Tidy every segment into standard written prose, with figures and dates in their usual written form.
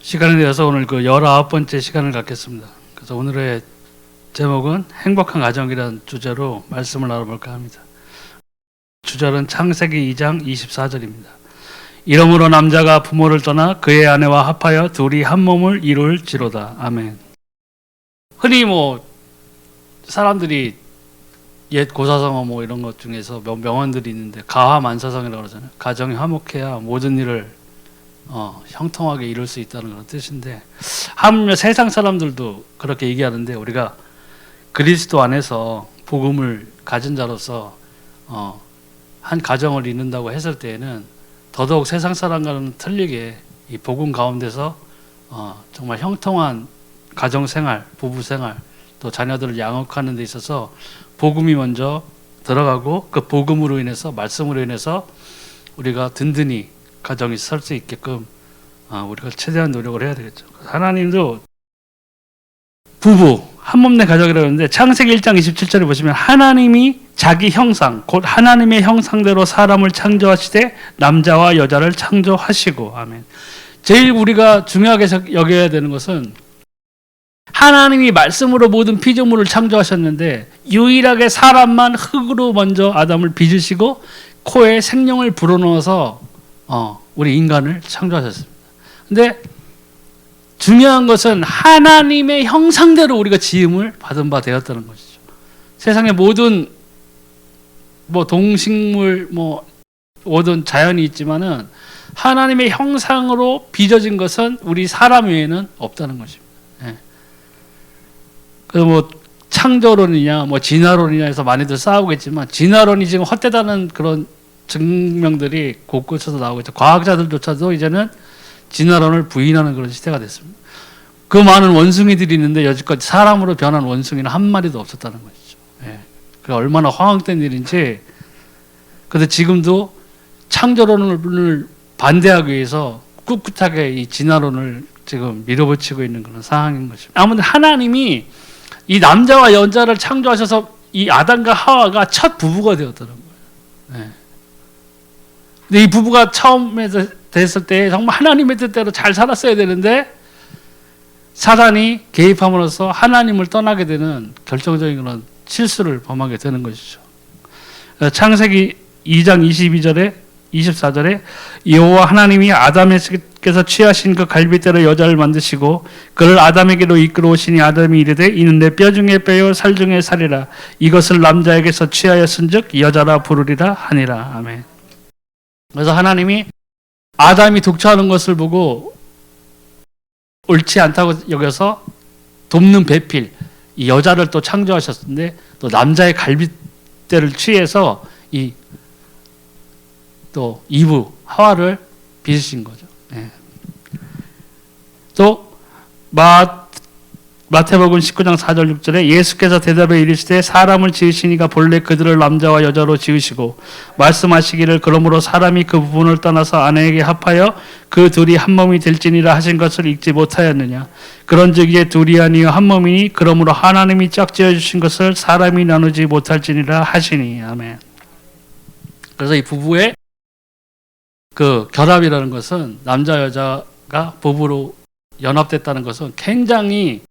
시간이 되어서 오늘 그 19번째 시간을 갖겠습니다. 그래서 오늘의 제목은 행복한 가정이라는 주제로 말씀을 나눠볼까 합니다. 주절은 창세기 2장 24절입니다. 이러므로 남자가 부모를 떠나 그의 아내와 합하여 둘이 한 몸을 이룰지로다. 아멘. 흔히 사람들이 옛 고사성어 이런 것 중에서 명언들이 있는데 가화만사성이라고 그러잖아요. 가정이 화목해야 모든 일을 형통하게 이룰 수 있다는 그런 뜻인데, 하물며 세상 사람들도 그렇게 얘기하는데, 우리가 그리스도 안에서 복음을 가진 자로서 한 가정을 이룬다고 했을 때에는 더더욱 세상 사람과는 틀리게 이 복음 가운데서 정말 형통한 가정생활, 부부생활, 또 자녀들을 양육하는 데 있어서 복음이 먼저 들어가고, 그 복음으로 인해서, 말씀으로 인해서 우리가 든든히 가정이 설 수 있게끔 우리가 최대한 노력을 해야 되겠죠. 하나님도 부부, 한 몸 내 가족이라고 하는데, 창세기 1장 27절에 보시면 하나님이 자기 형상, 곧 하나님의 형상대로 사람을 창조하시되 남자와 여자를 창조하시고. 아멘. 제일 우리가 중요하게 여겨야 되는 것은, 하나님이 말씀으로 모든 피조물을 창조하셨는데 유일하게 사람만 흙으로 먼저 아담을 빚으시고 코에 생명을 불어넣어서 우리 인간을 창조하셨습니다. 근데 중요한 것은 하나님의 형상대로 우리가 지음을 받은 바 되었다는 것이죠. 세상의 모든 동식물 모든 자연이 있지만은 하나님의 형상으로 빚어진 것은 우리 사람 외에는 없다는 것입니다. 예. 그래서 창조론이냐 진화론이냐 해서 많이들 싸우겠지만, 진화론이 지금 헛되다는 그런 증명들이 곳곳에서 나오고 있죠. 과학자들조차도 이제는 진화론을 부인하는 그런 시대가 됐습니다. 그 많은 원숭이들이 있는데 여지껏 사람으로 변한 원숭이는 한 마리도 없었다는 것이죠. 예. 그게 얼마나 황당된 일인지. 그런데 지금도 창조론을 반대하기 위해서 꿋꿋하게 이 진화론을 지금 밀어붙이고 있는 그런 상황인 것입니다. 아무튼 하나님이 이 남자와 여자를 창조하셔서 이 아담과 하와가 첫 부부가 되었다는 거예요. 네. 근데 이 부부가 처음에 됐을 때 정말 하나님의 뜻대로 잘 살았어야 되는데, 사단이 개입함으로써 하나님을 떠나게 되는 결정적인 그런 실수를 범하게 되는 것이죠. 창세기 2장 24절에 여호와 하나님이 아담에게서 취하신 그 갈빗대로 여자를 만드시고 그를 아담에게로 이끌어오시니 아담이 이르되 이는 내 뼈 중에 뼈요 살 중에 살이라. 이것을 남자에게서 취하였은즉 여자라 부르리라 하니라. 아멘. 그래서 하나님이 아담이 독처하는 것을 보고 옳지 않다고 여겨서 돕는 배필, 이 여자를 또 창조하셨는데, 또 남자의 갈빗대를 취해서 또 이브 하와를 빚으신 거죠. 예. 또 마태복음 19장 4절 6절에 예수께서 대답해 이르시되 사람을 지으시니가 본래 그들을 남자와 여자로 지으시고 말씀하시기를 그러므로 사람이 그 부분을 떠나서 아내에게 합하여 그 둘이 한 몸이 될지니라 하신 것을 읽지 못하였느냐. 그런즉 이제 둘이 아니요 한 몸이니 그러므로 하나님이 짝지어 주신 것을 사람이 나누지 못할지니라 하시니. 아멘. 그래서 이 부부의 그 결합이라는 것은, 남자 여자가 부부로 연합됐다는 것은 굉장히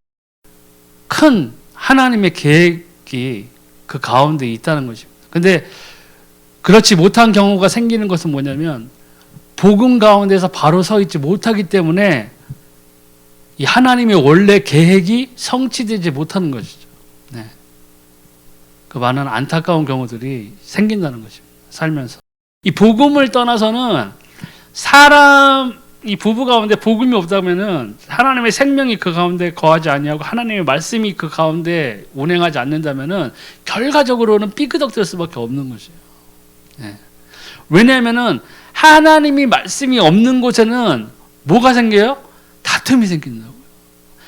큰 하나님의 계획이 그 가운데 있다는 것입니다. 근데 그렇지 못한 경우가 생기는 것은 뭐냐면, 복음 가운데서 바로 서 있지 못하기 때문에 이 하나님의 원래 계획이 성취되지 못하는 것이죠. 네. 그 많은 안타까운 경우들이 생긴다는 것입니다. 살면서. 이 복음을 떠나서는 이 부부 가운데 복음이 없다면은, 하나님의 생명이 그 가운데 거하지 아니하고 하나님의 말씀이 그 가운데 운행하지 않는다면은 결과적으로는 삐그덕될 수밖에 없는 것이에요. 네. 왜냐하면은 하나님이 말씀이 없는 곳에는 뭐가 생겨요? 다툼이 생긴다고요.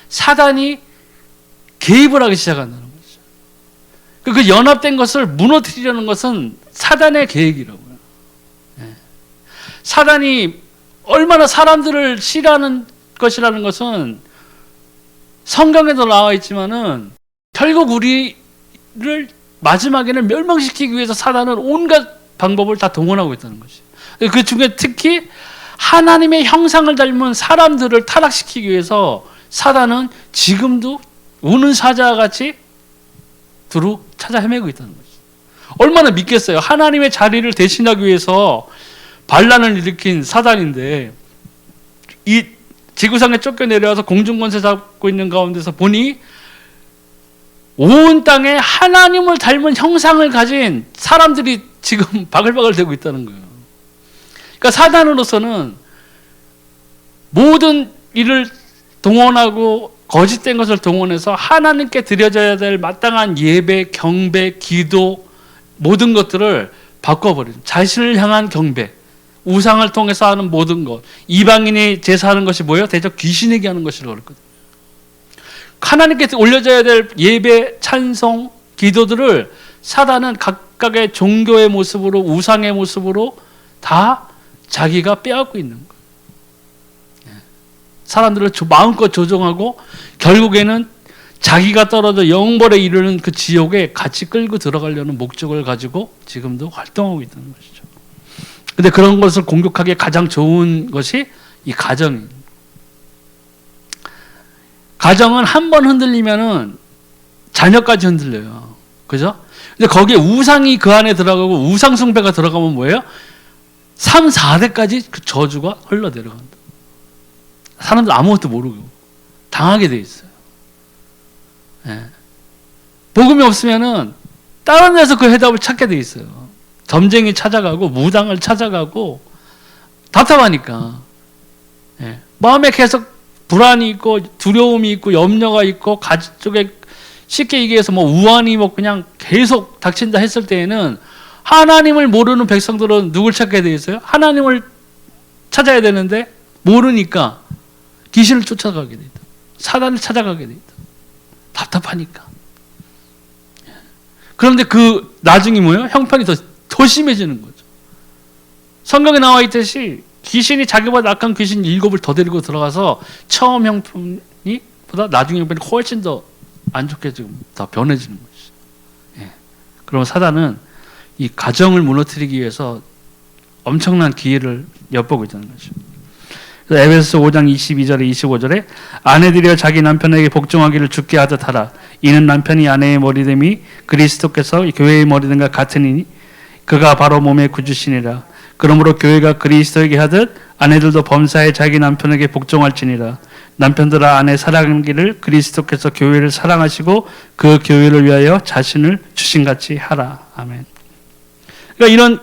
사단이 개입을 하기 시작한다는 거죠. 그 연합된 것을 무너뜨리려는 것은 사단의 계획이라고요. 네. 사단이 얼마나 사람들을 싫어하는 것이라는 것은 성경에도 나와 있지만은, 결국 우리를 마지막에는 멸망시키기 위해서 사단은 온갖 방법을 다 동원하고 있다는 것이에요. 그 중에 특히 하나님의 형상을 닮은 사람들을 타락시키기 위해서 사단은 지금도 우는 사자와 같이 두루 찾아 헤매고 있다는 거죠. 얼마나 믿겠어요. 하나님의 자리를 대신하기 위해서 반란을 일으킨 사단인데 이 지구상에 쫓겨내려와서 공중권세 잡고 있는 가운데서 보니 온 땅에 하나님을 닮은 형상을 가진 사람들이 지금 바글바글 되고 있다는 거예요. 그러니까 사단으로서는 모든 일을 동원하고 거짓된 것을 동원해서 하나님께 드려져야 될 마땅한 예배, 경배, 기도 모든 것들을 바꿔버리는, 자신을 향한 경배, 우상을 통해서 하는 모든 것, 이방인이 제사하는 것이 뭐예요? 대적 귀신에게 하는 것이라고 그랬거든요. 하나님께 올려져야 될 예배, 찬송, 기도들을 사단은 각각의 종교의 모습으로, 우상의 모습으로 다 자기가 빼앗고 있는 거예요. 사람들을 마음껏 조종하고 결국에는 자기가 떨어져 영벌에 이르는 그 지옥에 같이 끌고 들어가려는 목적을 가지고 지금도 활동하고 있다는 것이죠. 근데 그런 것을 공격하기에 가장 좋은 것이 이 가정입니다. 가정은 한 번 흔들리면은 자녀까지 흔들려요. 그죠? 근데 거기에 우상이 그 안에 들어가고 우상숭배가 들어가면 뭐예요? 3, 4대까지 그 저주가 흘러 내려간다. 사람들 아무것도 모르고 당하게 돼 있어요. 예. 복음이 없으면은 다른 데서 그 해답을 찾게 돼 있어요. 점쟁이 찾아가고 무당을 찾아가고 답답하니까. 예. 마음에 계속 불안이 있고 두려움이 있고 염려가 있고 가족에 쉽게 얘기해서 뭐 우환이 뭐 그냥 계속 닥친다 했을 때에는 하나님을 모르는 백성들은 누굴 찾게 돼 있어요? 하나님을 찾아야 되는데 모르니까 귀신을 쫓아가게 돼 있다. 사단을 찾아가게 돼 있다. 답답하니까. 그런데 그 나중이 뭐예요? 형편이 더 심해지는 거죠. 성경에 나와 있듯이 귀신이 자기보다 악한 귀신 7을 더 데리고 들어가서 처음 형편이 보다 나중 형편이 훨씬 더 안 좋게 지금 더 변해지는 거죠. 예. 그러면 사단은 이 가정을 무너뜨리기 위해서 엄청난 기회를 엿보고 있다는 거죠. 에베소서 5장 22절에 25절에 아내들이여 자기 남편에게 복종하기를 주께 하듯 하라. 이는 남편이 아내의 머리됨이 그리스도께서 교회의 머리됨과 같으니 그가 바로 몸의 구주시니라. 그러므로 교회가 그리스도에게 하듯 아내들도 범사에 자기 남편에게 복종할지니라. 남편들아 아내 사랑하기를 그리스도께서 교회를 사랑하시고 그 교회를 위하여 자신을 주신같이 하라. 아멘. 그러니까 이런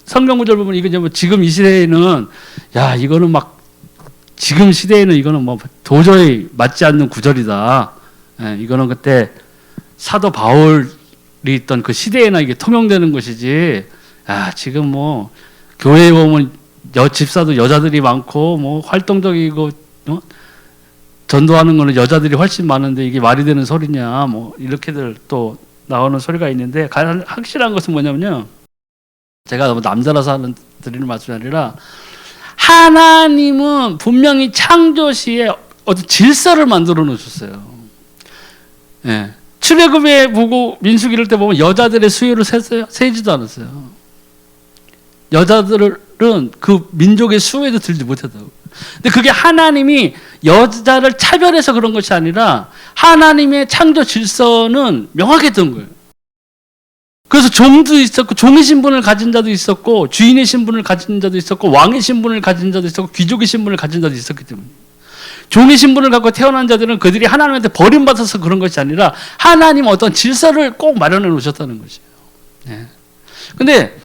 성경 구절 보면 이거 뭐 지금 이 시대에는 야 이거는 막 지금 시대에는 이거는 뭐 도저히 맞지 않는 구절이다. 예, 이거는 그때 사도 바울이 있던 그 시대에나 이게 통용되는 것이지. 야, 지금 뭐 교회에 보면 집사도 여자들이 많고 뭐 활동적이고 전도하는 거는 여자들이 훨씬 많은데 이게 말이 되는 소리냐 뭐 이렇게들 또 나오는 소리가 있는데 확실한 것은 뭐냐면요. 제가 너무 남자라서 드리는 말씀이 아니라 하나님은 분명히 창조 시에 어떤 질서를 만들어 놓으셨어요. 예. 출애굽에 보고 민수기 이럴 때 보면 여자들의 수요를 세지도 않았어요. 여자들은 그 민족의 수요에도 들지 못했다고. 근데 그게 하나님이 여자를 차별해서 그런 것이 아니라 하나님의 창조 질서는 명확했던 거예요. 그래서 종도 있었고 종의 신분을 가진 자도 있었고 주인의 신분을 가진 자도 있었고 왕의 신분을 가진 자도 있었고 귀족의 신분을 가진 자도 있었기 때문에 종의 신분을 갖고 태어난 자들은 그들이 하나님한테 버림받아서 그런 것이 아니라 하나님 어떤 질서를 꼭 마련해 놓으셨다는 것이에요. 네. 근데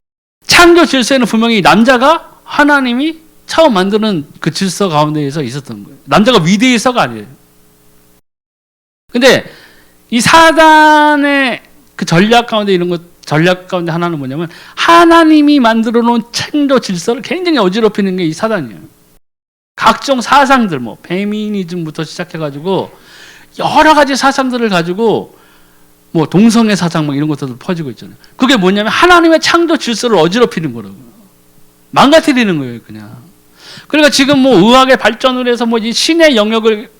창조 질서에는 분명히 남자가 하나님이 처음 만드는 그 질서 가운데에서 있었던 거예요. 남자가 위대해서가 아니에요. 근데 이 사단의 그 전략 가운데 이런 것 전략 가운데 하나는 뭐냐면 하나님이 만들어 놓은 창조 질서를 굉장히 어지럽히는 게 이 사단이에요. 각종 사상들 뭐 페미니즘부터 시작해가지고 여러 가지 사상들을 가지고 뭐 동성애 사상 막 이런 것들도 퍼지고 있잖아요. 그게 뭐냐면 하나님의 창조 질서를 어지럽히는 거라고요. 망가뜨리는 거예요, 그냥. 그러니까 지금 뭐 의학의 발전을 해서 뭐 이 신의 영역을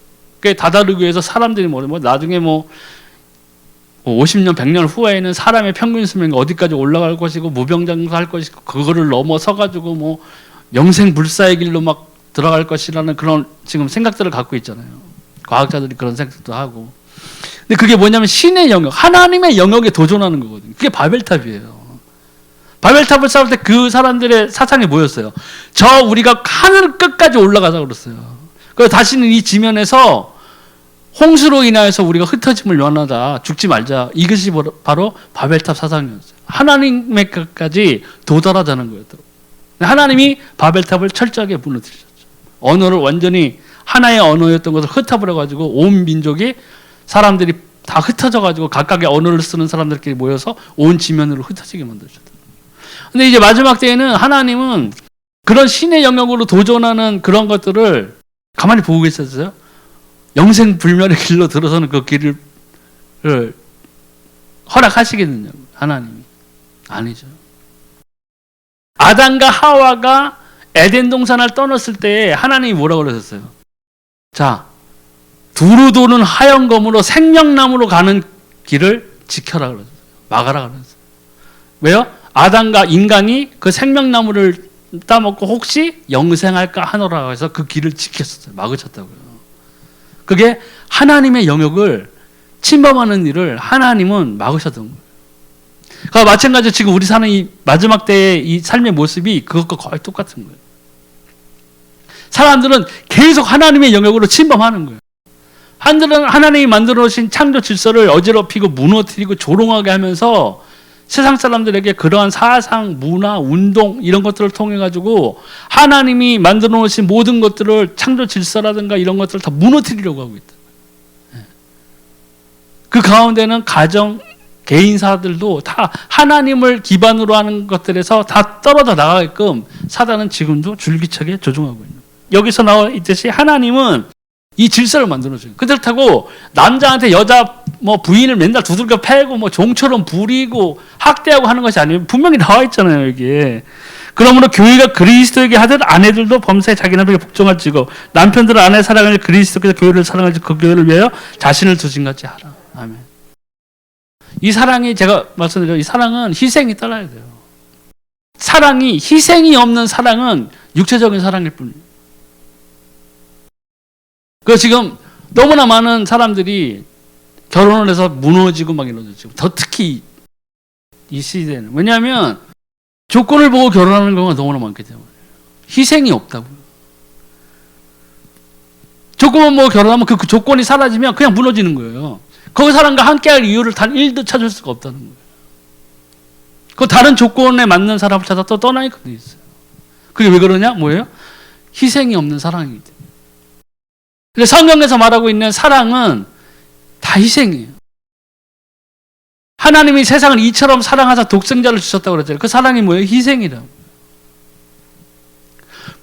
다다르기 위해서 사람들이 뭐 나중에 뭐 50년, 100년 후에는 사람의 평균 수명이 어디까지 올라갈 것이고 무병장수할 것이고 그거를 넘어서 가지고 뭐 영생 불사의 길로 막 들어갈 것이라는 그런 지금 생각들을 갖고 있잖아요. 과학자들이 그런 생각도 하고. 근데 그게 뭐냐면 신의 영역, 하나님의 영역에 도전하는 거거든요. 그게 바벨탑이에요. 바벨탑을 쌓을 때 그 사람들의 사상이 뭐였어요? 저 우리가 하늘 끝까지 올라가자 그랬어요. 그래서 다시는 이 지면에서 홍수로 인하여서 우리가 흩어짐을 면하자, 죽지 말자. 이것이 바로 바벨탑 사상이었어요. 하나님의 끝까지 도달하자는 거였더라고요. 하나님이 바벨탑을 철저하게 무너뜨리셨죠. 언어를 완전히 하나의 언어였던 것을 흩어버려가지고 온 민족이 사람들이 다 흩어져가지고 각각의 언어를 쓰는 사람들끼리 모여서 온 지면으로 흩어지게 만드셨다. 근데 이제 마지막 때에는 하나님은 그런 신의 영역으로 도전하는 그런 것들을 가만히 보고 계셨어요. 영생 불멸의 길로 들어서는 그 길을 허락하시겠느냐고, 하나님이. 아니죠. 아담과 하와가 에덴 동산을 떠났을 때 하나님이 뭐라고 그러셨어요? 자, 두루 도는 하얀검으로 생명나무로 가는 길을 지켜라 그러셨어요. 막아라 그러셨어요. 왜요? 아담과 인간이 그 생명나무를 따먹고 혹시 영생할까 하노라 해서 그 길을 지켰어요. 막으셨다고요. 그게 하나님의 영역을 침범하는 일을 하나님은 막으셨던 거예요. 그러니까 마찬가지로 지금 우리 사는 이 마지막 때의 이 삶의 모습이 그것과 거의 똑같은 거예요. 사람들은 계속 하나님의 영역으로 침범하는 거예요. 하나님이 만들어 놓으신 창조 질서를 어지럽히고 무너뜨리고 조롱하게 하면서 세상 사람들에게 그러한 사상, 문화, 운동 이런 것들을 통해 가지고 하나님이 만들어 놓으신 모든 것들을 창조 질서라든가 이런 것들을 다 무너뜨리려고 하고 있다. 그 가운데는 가정, 개인사들도 다 하나님을 기반으로 하는 것들에서 다 떨어져 나가게끔 사단은 지금도 줄기차게 조종하고 있는 거예요. 여기서 나와 있듯이 하나님은 이 질서를 만들어줘요. 그렇다고 남자한테 여자 부인을 맨날 두들겨 패고 종처럼 부리고 학대하고 하는 것이 아니에요. 분명히 나와 있잖아요, 여기에. 그러므로 교회가 그리스도에게 하듯 아내들도 범사에 자기 남편에게 복종할지고 남편들은 아내 사랑을 그리스도께서 교회를 사랑할지 그 교회를 위하여 자신을 두신같이 하라. 아멘. 이 사랑이 제가 말씀드린 이 사랑은 희생이 따라야 돼요. 사랑이 희생이 없는 사랑은 육체적인 사랑일 뿐이에요. 그 지금 너무나 많은 사람들이 결혼을 해서 무너지고 막 이러죠. 더 특히 이 시대는. 왜냐하면 조건을 보고 결혼하는 경우가 너무나 많기 때문에. 희생이 없다고요. 조건만 보고 결혼하면 그 조건이 사라지면 그냥 무너지는 거예요. 그 사람과 함께할 이유를 단 1도 찾을 수가 없다는 거예요. 그 다른 조건에 맞는 사람을 찾아 또 떠나니까 있어요. 그게 왜 그러냐? 뭐예요? 희생이 없는 사랑이기 때문에. 근데 성경에서 말하고 있는 사랑은 다 희생이에요. 하나님이 세상을 이처럼 사랑하사 독생자를 주셨다고 그랬잖아요. 그 사랑이 뭐예요? 희생이라고.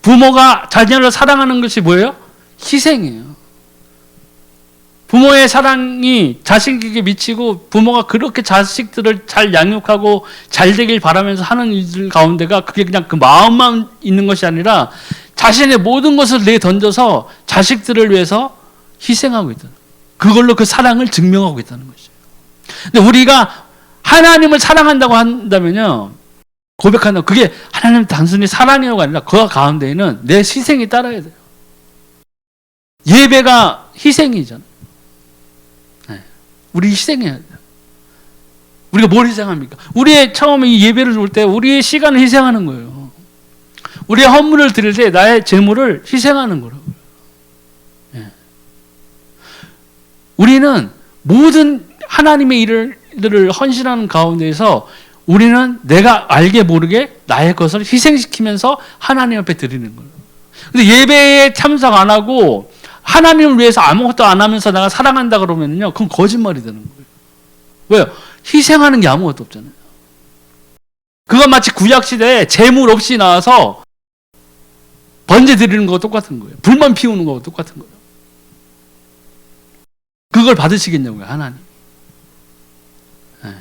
부모가 자녀를 사랑하는 것이 뭐예요? 희생이에요. 부모의 사랑이 자식에게 미치고 부모가 그렇게 자식들을 잘 양육하고 잘 되길 바라면서 하는 일들 가운데가 그게 그냥 그 마음만 있는 것이 아니라 자신의 모든 것을 내던져서 자식들을 위해서 희생하고 있다. 그걸로 그 사랑을 증명하고 있다는 것이죠. 근데 우리가 하나님을 사랑한다고 한다면요, 고백한다고 그게 하나님 단순히 사랑이요가 아니라 그 가운데에는 내 희생이 따라야 돼요. 예배가 희생이잖아요. 네. 우리 희생해야 돼요. 우리가 뭘 희생합니까? 우리의 처음에 이 예배를 올 때 우리의 시간을 희생하는 거예요. 우리의 헌물을 드릴 때 나의 재물을 희생하는 거라고요. 네. 우리는 모든 하나님의 일을 헌신하는 가운데에서 우리는 내가 알게 모르게 나의 것을 희생시키면서 하나님 앞에 드리는 거예요. 근데 예배에 참석 안 하고 하나님을 위해서 아무것도 안 하면서 내가 사랑한다 그러면요, 그건 거짓말이 되는 거예요. 왜요? 희생하는 게 아무것도 없잖아요. 그건 마치 구약시대에 재물 없이 나와서 번제 드리는 거와 똑같은 거예요. 불만 피우는 거와 똑같은 거예요. 그걸 받으시겠냐고요, 하나님. 네.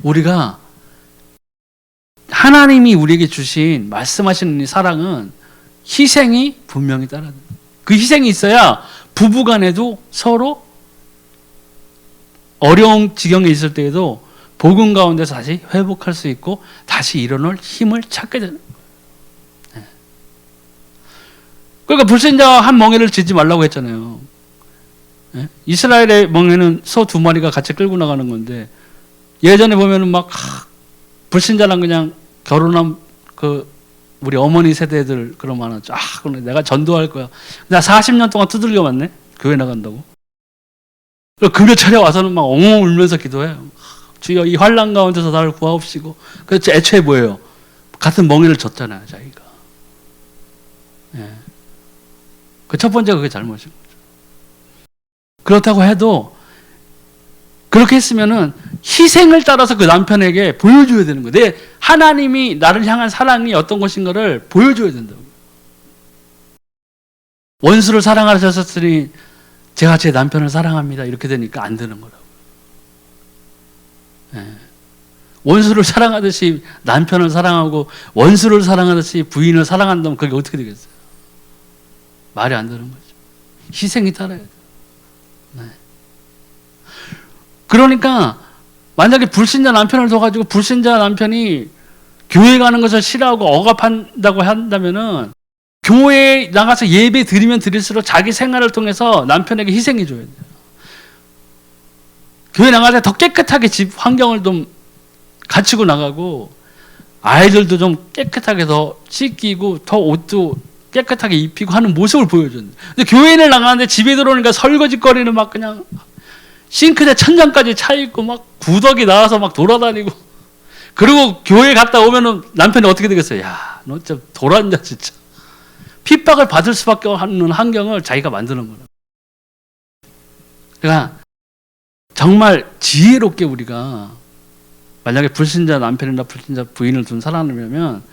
우리가 하나님이 우리에게 주신 말씀하시는 이 사랑은 희생이 분명히 따라야 돼요. 그 희생이 있어야 부부간에도 서로 어려운 지경에 있을 때에도 복음 가운데서 다시 회복할 수 있고 다시 일어날 힘을 찾게 되는 거예요. 그러니까 불신자와 한 멍에를 지지 말라고 했잖아요. 예? 이스라엘의 멍에는 소 2마리가 같이 끌고 나가는 건데, 예전에 보면은 막 불신자랑 그냥 결혼한 그 우리 어머니 세대들 그러면 그럼 내가 전도할 거야. 나 40년 동안 두들겨 맞네. 교회 나간다고. 금요 차려 와서는 막 엉엉 울면서 기도해요. 주여 이 환난 가운데서 나를 구하옵시고. 그래서 애초에 뭐예요? 같은 멍에를 졌잖아요, 자기가. 예. 그 첫 번째가 그게 잘못인 거죠. 그렇다고 해도 그렇게 했으면은 희생을 따라서 그 남편에게 보여줘야 되는 거예요. 하나님이 나를 향한 사랑이 어떤 것인가를 보여줘야 된다고. 원수를 사랑하셨으니 제가 제 남편을 사랑합니다. 이렇게 되니까 안 되는 거라고. 예. 원수를 사랑하듯이 남편을 사랑하고 원수를 사랑하듯이 부인을 사랑한다면 그게 어떻게 되겠어요? 말이 안 되는 거죠. 희생이 따라야 돼요. 네. 그러니까 만약에 불신자 남편을 둬가지고 불신자 남편이 교회 가는 것을 싫어하고 억압한다고 한다면은 교회에 나가서 예배 드리면 드릴수록 자기 생활을 통해서 남편에게 희생해 줘야 돼요. 교회 나가서 더 깨끗하게 집 환경을 좀 갖추고 나가고 아이들도 좀 깨끗하게 더 씻기고 더 옷도 깨끗하게 입히고 하는 모습을 보여줘야 돼요. 근데 교회를 나가는데 집에 들어오니까 설거지거리는 막 그냥 싱크대 천장까지 차 있고 막 구더기 나와서 막 돌아다니고 그리고 교회 갔다 오면은 남편이 어떻게 되겠어요? 야, 너 진짜 돌았냐 진짜. 핍박을 받을 수밖에 없는 환경을 자기가 만드는 거예요. 그러니까 정말 지혜롭게 우리가 만약에 불신자 남편이나 불신자 부인을 둔 사람이라면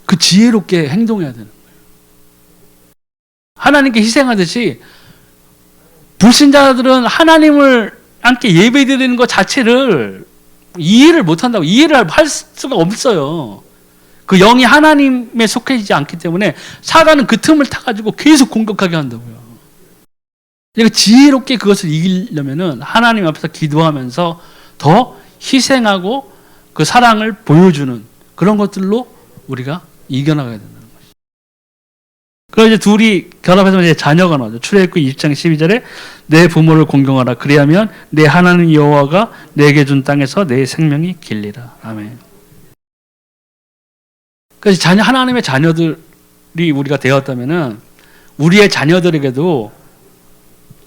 그 지혜롭게 행동해야 되는 거예요. 하나님께 희생하듯이 불신자들은 하나님을 함께 예배드리는 것 자체를 이해를 못한다고. 이해를 할 수가 없어요. 그 영이 하나님에 속해지지 않기 때문에 사단은 그 틈을 타가지고 계속 공격하게 한다고요. 그러니까 지혜롭게 그것을 이기려면은 하나님 앞에서 기도하면서 더 희생하고 그 사랑을 보여주는 그런 것들로 우리가 이겨나가야 된다는 것이죠. 그래서 이제 둘이 결합해서 이제 자녀가 나오죠. 출애굽기 20장 12절에 내 부모를 공경하라. 그리하면 내 하나님 여호와가 내게 준 땅에서 내 생명이 길리라. 아멘. 그래서 하나님의 자녀들이 우리가 되었다면은 우리의 자녀들에게도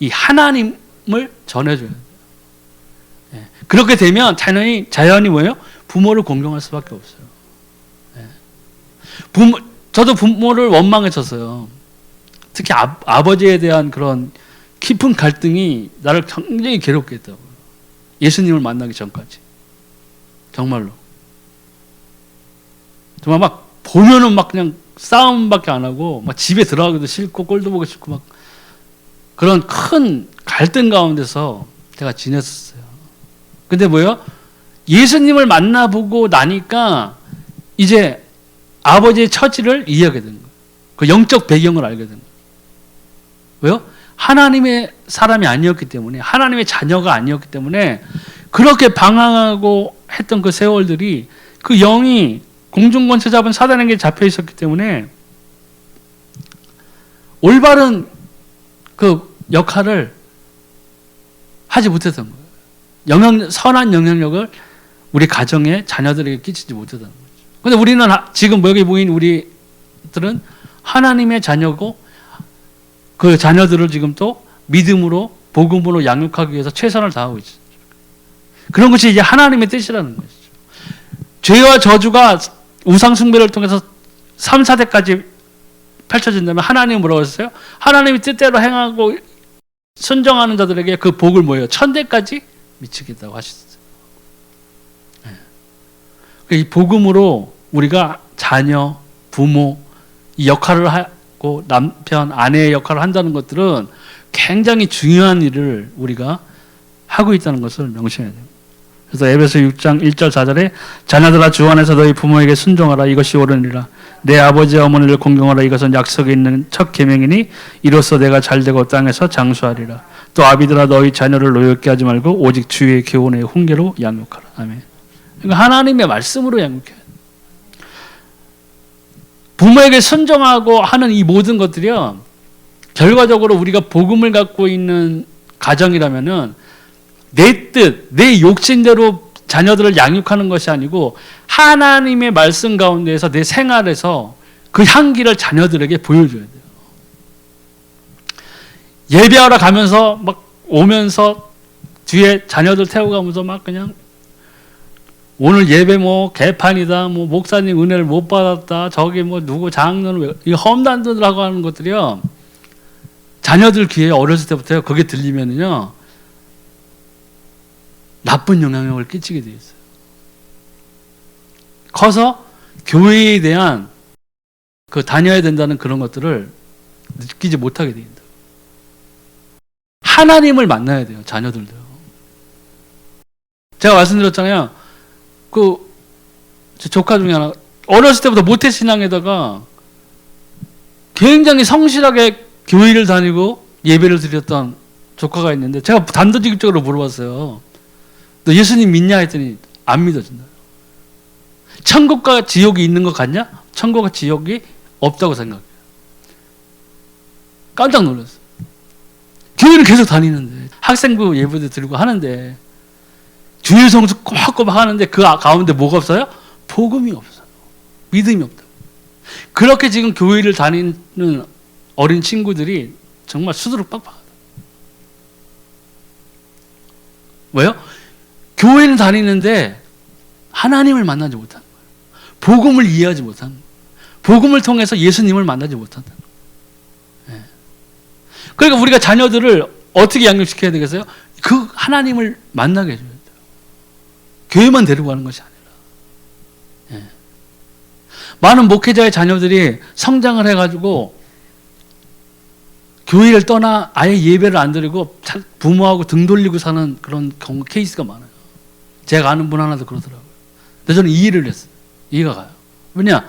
이 하나님을 전해줘야 돼요. 예. 그렇게 되면 자연이 뭐예요? 부모를 공경할 수밖에 없어요. 예. 저도 부모를 원망했었어요. 특히 아버지에 대한 그런 깊은 갈등이 나를 굉장히 괴롭게 했다고요. 예수님을 만나기 전까지. 정말로. 정말 막 보면은 막 그냥 싸움밖에 안 하고 막 집에 들어가기도 싫고 꼴도 보기 싫고 막 그런 큰 갈등 가운데서 제가 지냈었어요. 근데 뭐예요? 예수님을 만나보고 나니까 이제 아버지의 처지를 이해하게 된 거예요. 그 영적 배경을 알게 된 거예요. 왜요? 하나님의 사람이 아니었기 때문에, 하나님의 자녀가 아니었기 때문에 그렇게 방황하고 했던 그 세월들이 그 영이 공중권세 잡은 사단에게 잡혀 있었기 때문에 올바른 그 역할을 하지 못했던 거예요. 선한 영향력을 우리 가정의 자녀들에게 끼치지 못했던 거죠. 근데 우리는 지금 여기 모인 우리들은 하나님의 자녀고 그 자녀들을 지금 또 믿음으로 복음으로 양육하기 위해서 최선을 다하고 있죠. 그런 것이 이제 하나님의 뜻이라는 것이죠. 죄와 저주가 우상 숭배를 통해서 3, 4대까지 펼쳐진다면 하나님은 뭐라고 했어요? 하나님의 뜻대로 행하고 순종하는 자들에게 그 복을 뭐예요? 1000대까지 미치겠다고 하셨어요. 이 복음으로 우리가 자녀, 부모 이 역할을 하고 남편, 아내의 역할을 한다는 것들은 굉장히 중요한 일을 우리가 하고 있다는 것을 명심해야 돼요. 그래서 에베소 6장 1절 4절에 자녀들아 주 안에서 너희 부모에게 순종하라. 이것이 옳으니라. 내 아버지와 어머니를 공경하라. 이것은 약속에 있는 첫 계명이니 이로써 내가 잘되고 땅에서 장수하리라. 또 아비들아 너희 자녀를 노엽게 하지 말고 오직 주의 교훈의 훈계로 양육하라. 아멘. 그러니까 하나님의 말씀으로 양육해야 돼요. 부모에게 순종하고 하는 이 모든 것들이요, 결과적으로 우리가 복음을 갖고 있는 가정이라면은 내 뜻, 내 욕심대로 자녀들을 양육하는 것이 아니고 하나님의 말씀 가운데에서 내 생활에서 그 향기를 자녀들에게 보여줘야 돼요. 예배하러 가면서 막 오면서 뒤에 자녀들 태우고 가면서 막 그냥 오늘 예배 뭐 개판이다, 뭐 목사님 은혜를 못 받았다, 저기 뭐 누구 장로는 이 험단들하고 하는 것들이요, 자녀들 귀에 어렸을 때부터 그게 들리면은요 나쁜 영향력을 끼치게 돼 있어요. 커서 교회에 대한 그 다녀야 된다는 그런 것들을 느끼지 못하게 됩니다. 하나님을 만나야 돼요, 자녀들도. 제가 말씀드렸잖아요. 제 조카 중에 하나, 어렸을 때부터 모태신앙에다가 굉장히 성실하게 교회를 다니고 예배를 드렸던 조카가 있는데, 제가 단도직입적으로 물어봤어요. 너 예수님 믿냐? 했더니 안 믿어진다. 천국과 지옥이 있는 것 같냐? 천국과 지옥이 없다고 생각해요. 깜짝 놀랐어요. 교회를 계속 다니는데, 학생부 예배도 드리고 하는데, 주일 성수 꼬박꼬박 하는데 그 가운데 뭐가 없어요? 복음이 없어요. 믿음이 없다. 그렇게 지금 교회를 다니는 어린 친구들이 정말 수두룩 빡빡하다. 왜요? 교회는 다니는데 하나님을 만나지 못하는 거예요. 복음을 이해하지 못하는 거예요. 복음을 통해서 예수님을 만나지 못한다. 네. 그러니까 우리가 자녀들을 어떻게 양육시켜야 되겠어요? 그 하나님을 만나게 해줘야 돼요. 교회만 데리고 가는 것이 아니라. 네. 많은 목회자의 자녀들이 성장을 해가지고 교회를 떠나 아예 예배를 안 드리고 부모하고 등 돌리고 사는 그런 경우 케이스가 많아요. 제가 아는 분 하나도 그러더라고요. 근데 저는 이해를 했어요. 이해가 가요. 왜냐?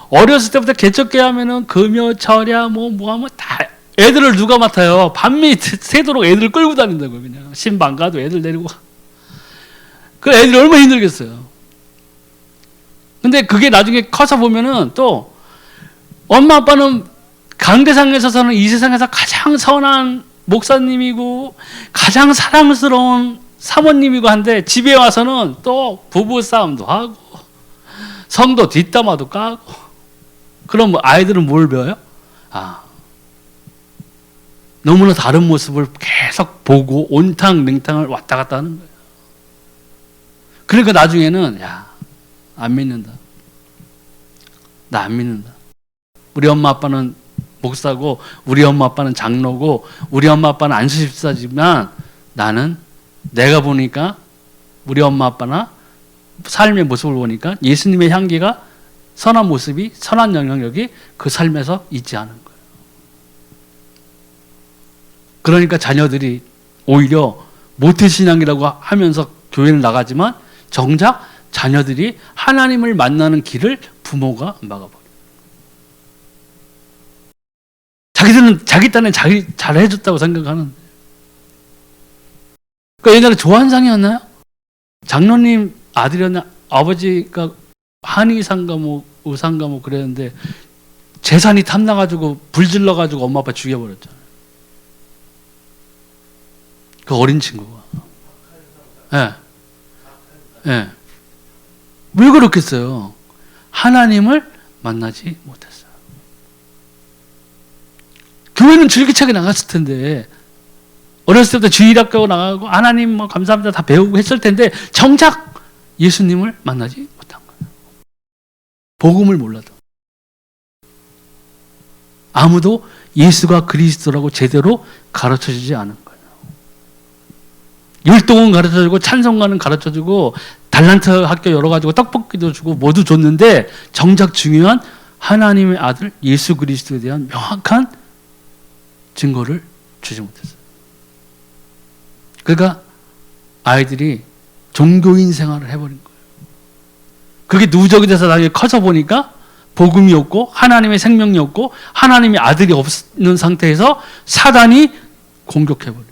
어렸을 때부터 개척계 하면은 금요, 철야, 뭐 하면 다 애들을 누가 맡아요? 밤이 새도록 애들을 끌고 다닌다고요. 그냥 신방 가도 애들 내리고. 그 애들이 얼마나 힘들겠어요. 근데 그게 나중에 커서 보면은 또 엄마 아빠는 강대상에서는 이 세상에서 가장 선한 목사님이고 가장 사랑스러운 사모님이고 한데 집에 와서는 또 부부싸움도 하고 성도 뒷담화도 까고. 그럼 아이들은 뭘 배워요? 너무나 다른 모습을 계속 보고 온탕냉탕을 왔다 갔다 하는 거예요. 그러니까 나중에는 안 믿는다. 나 안 믿는다. 우리 엄마 아빠는 목사고 우리 엄마 아빠는 장로고 우리 엄마 아빠는 안수집사지만 나는 내가 보니까 우리 엄마 아빠나 삶의 모습을 보니까 예수님의 향기가 선한 모습이 선한 영향력이 그 삶에서 있지 않은 거예요. 그러니까 자녀들이 오히려 모태신앙이라고 하면서 교회를 나가지만 정작 자녀들이 하나님을 만나는 길을 부모가 막아버려요. 자기들은 자기 딴에 자기 잘해줬다고 생각하는데. 그러니까 옛날에 조한상이었나요? 장로님 아들이었나? 아버지가 한의상가 뭐 의상가 뭐 그랬는데 재산이 탐나가지고 불질러가지고 엄마 아빠 죽여버렸잖아요. 그 어린 친구가. 예. 왜 그렇겠어요? 하나님을 만나지 못했어요. 교회는 줄기차게 나갔을 텐데, 어렸을 때부터 주일학교 나가고 하나님 뭐 감사합니다 다 배우고 했을 텐데 정작 예수님을 만나지 못한 거예요. 복음을 몰라도. 아무도 예수가 그리스도라고 제대로 가르쳐주지 않은 거예요. 율동은 가르쳐주고 찬송가는 가르쳐주고 달란트 학교 열어가지고 떡볶이도 주고 모두 줬는데 정작 중요한 하나님의 아들 예수 그리스도에 대한 명확한 증거를 주지 못했어요. 그러니까 아이들이 종교인 생활을 해버린 거예요. 그게 누적이 돼서 나중에 커서 보니까 복음이 없고 하나님의 생명이 없고 하나님의 아들이 없는 상태에서 사단이 공격해버려요.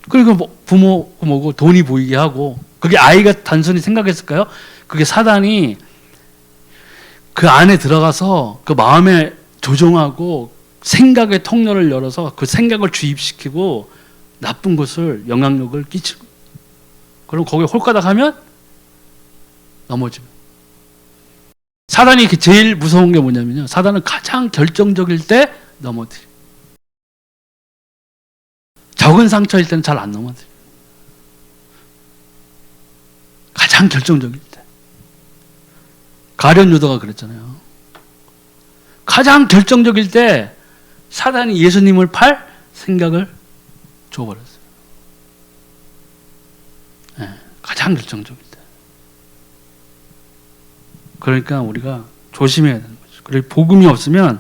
그리고 부모고 돈이 보이게 하고, 그게 아이가 단순히 생각했을까요? 그게 사단이 그 안에 들어가서 그 마음에 조종하고 생각의 통로를 열어서 그 생각을 주입시키고 나쁜 것을 영향력을 끼치고, 그럼 거기에 홀가닥 하면 넘어지고. 사단이 제일 무서운 게 뭐냐면요, 사단은 가장 결정적일 때 넘어뜨려. 적은 상처일 때는 잘 안 넘어뜨려. 가장 결정적일 때. 가룟 유다가 그랬잖아요. 가장 결정적일 때 사단이 예수님을 팔 생각을 줘버렸어요. 네, 가장 결정적일 때. 그러니까 우리가 조심해야 되는 거죠. 그리고 복음이 없으면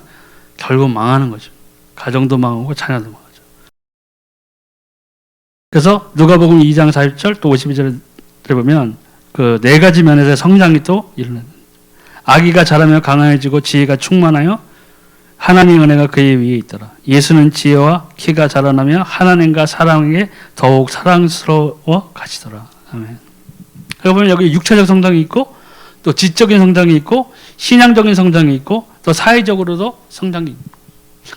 결국 망하는 거죠. 가정도 망하고 자녀도 망하죠. 그래서 누가복음 2장 40절 또 52절에 보면 그 네 가지 면에서 성장이 또 일어납니다. 아기가 자라며 강화해지고 지혜가 충만하여 하나님의 은혜가 그의 위에 있더라. 예수는 지혜와 키가 자라나며 하나님과 사랑에게 더욱 사랑스러워 가시더라. 아멘. 그러고 보면 여기 육체적 성장이 있고 또 지적인 성장이 있고 신앙적인 성장이 있고 또 사회적으로도 성장이 있고.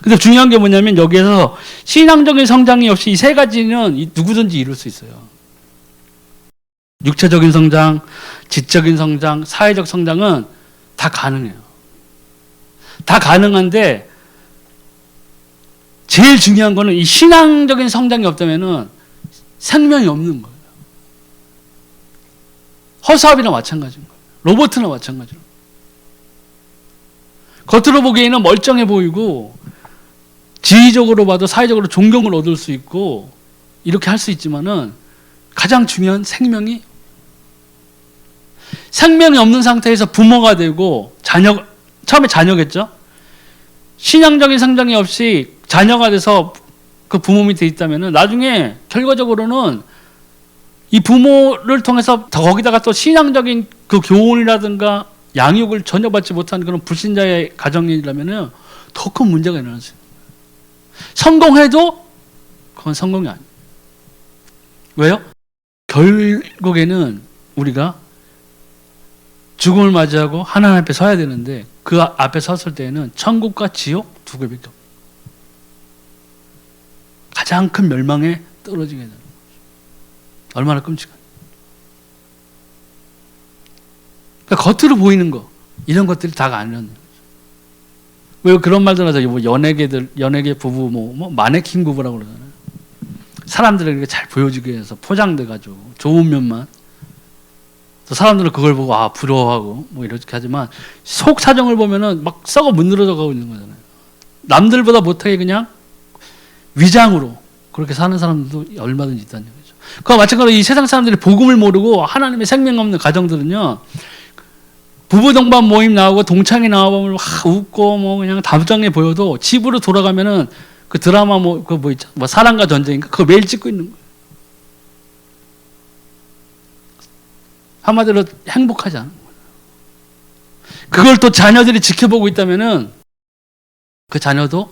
근데 중요한 게 뭐냐면 여기에서 신앙적인 성장이 없이 이 세 가지는 누구든지 이룰 수 있어요. 육체적인 성장, 지적인 성장, 사회적 성장은 다 가능해요. 다 가능한데 제일 중요한 거는 이 신앙적인 성장이 없다면은 생명이 없는 거예요. 허수아비나 마찬가지인 거예요. 로봇이나 마찬가지로. 겉으로 보기에는 멀쩡해 보이고 지위적으로 봐도 사회적으로 존경을 얻을 수 있고 이렇게 할 수 있지만은 가장 중요한 생명이 없는 상태에서 부모가 되고 처음에 자녀겠죠. 신앙적인 성장이 없이 자녀가 돼서 그 부모 밑에 있다면은 나중에 결과적으로는 이 부모를 통해서 거기다가 또 신앙적인 그 교훈이라든가 양육을 전혀 받지 못한 그런 불신자의 가정이라면은 더 큰 문제가 일어날 수 있어요. 성공해도 그건 성공이 아니에요. 왜요? 결국에는 우리가 죽음을 맞이하고 하나님 앞에 서야 되는데 그 앞에 섰을 때에는 천국과 지옥 두 개밖에 없어요. 가장 큰 멸망에 떨어지게 되는 거죠. 얼마나 끔찍한. 그러니까 겉으로 보이는 거 이런 것들이 다가 아니라는 거죠. 왜 그런 말들 하죠? 뭐 연예계 부부 뭐 마네킹 부부라고 그러잖아요. 사람들에게 잘 보여지게 해서 포장돼가지고 좋은 면만. 또 사람들은 그걸 보고 부러워하고 뭐 이렇게 하지만 속 사정을 보면은 막 썩어 문드러져 가고 있는 거잖아요. 남들보다 못하게 그냥 위장으로 그렇게 사는 사람들도 얼마든지 있다는 얘기죠. 그와 마찬가지로 이 세상 사람들이 복음을 모르고 하나님의 생명 없는 가정들은요, 부부 동반 모임 나오고 동창회 나와보면 웃고 뭐 그냥 다부장해 보여도 집으로 돌아가면은 그 드라마 뭐 있죠, 뭐 사랑과 전쟁인가 그거 매일 찍고 있는 거예요. 한마디로 행복하지 않은 거예요. 그걸 또 자녀들이 지켜보고 있다면은 그 자녀도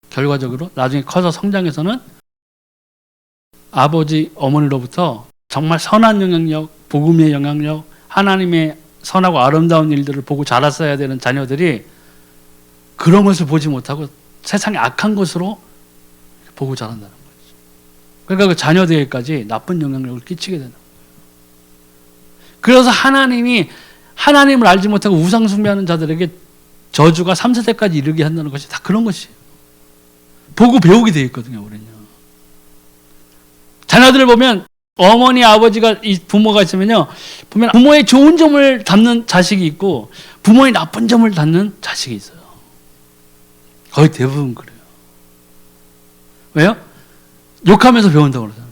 결과적으로 나중에 커서 성장해서는 아버지, 어머니로부터 정말 선한 영향력, 복음의 영향력, 하나님의 선하고 아름다운 일들을 보고 자랐어야 되는 자녀들이 그런 것을 보지 못하고 세상의 악한 것으로 보고 자란다는 거죠. 그러니까 그 자녀들에게까지 나쁜 영향력을 끼치게 되는 거예요. 그래서 하나님을 알지 못하고 우상 숭배하는 자들에게 저주가 3세대까지 이르게 한다는 것이 다 그런 것이에요. 보고 배우게 되어 있거든요, 우리는요. 자녀들을 보면 어머니, 아버지가 이 부모가 있으면요, 보면 부모의 좋은 점을 담는 자식이 있고 부모의 나쁜 점을 담는 자식이 있어요. 거의 대부분 그래요. 왜요? 욕하면서 배운다고 그러잖아요.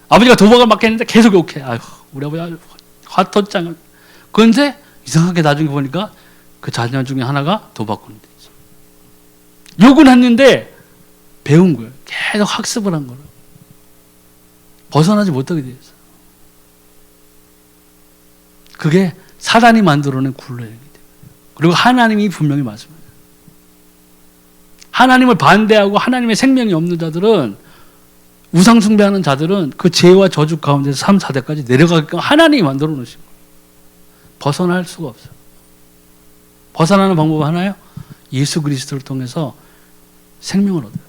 아버지가 도박을 막 했는데 계속 욕해. 아휴, 우리 아버지 화토짱. 그런데 이상하게 나중에 보니까 그 자녀 중에 하나가 도박꾼이 됐어. 욕은 했는데 배운 거예요. 계속 학습을 한 거예요. 벗어나지 못하게 되어 있어요. 그게 사단이 만들어낸 굴레이기 때문에. 그리고 하나님이 분명히 말씀해요. 하나님을 반대하고 하나님의 생명이 없는 자들은, 우상 숭배하는 자들은 그 죄와 저주 가운데서 3, 4대까지 내려가게끔 하나님이 만들어 놓으신 거예요. 벗어날 수가 없어요. 벗어나는 방법 하나요? 예수 그리스도를 통해서 생명을 얻어요.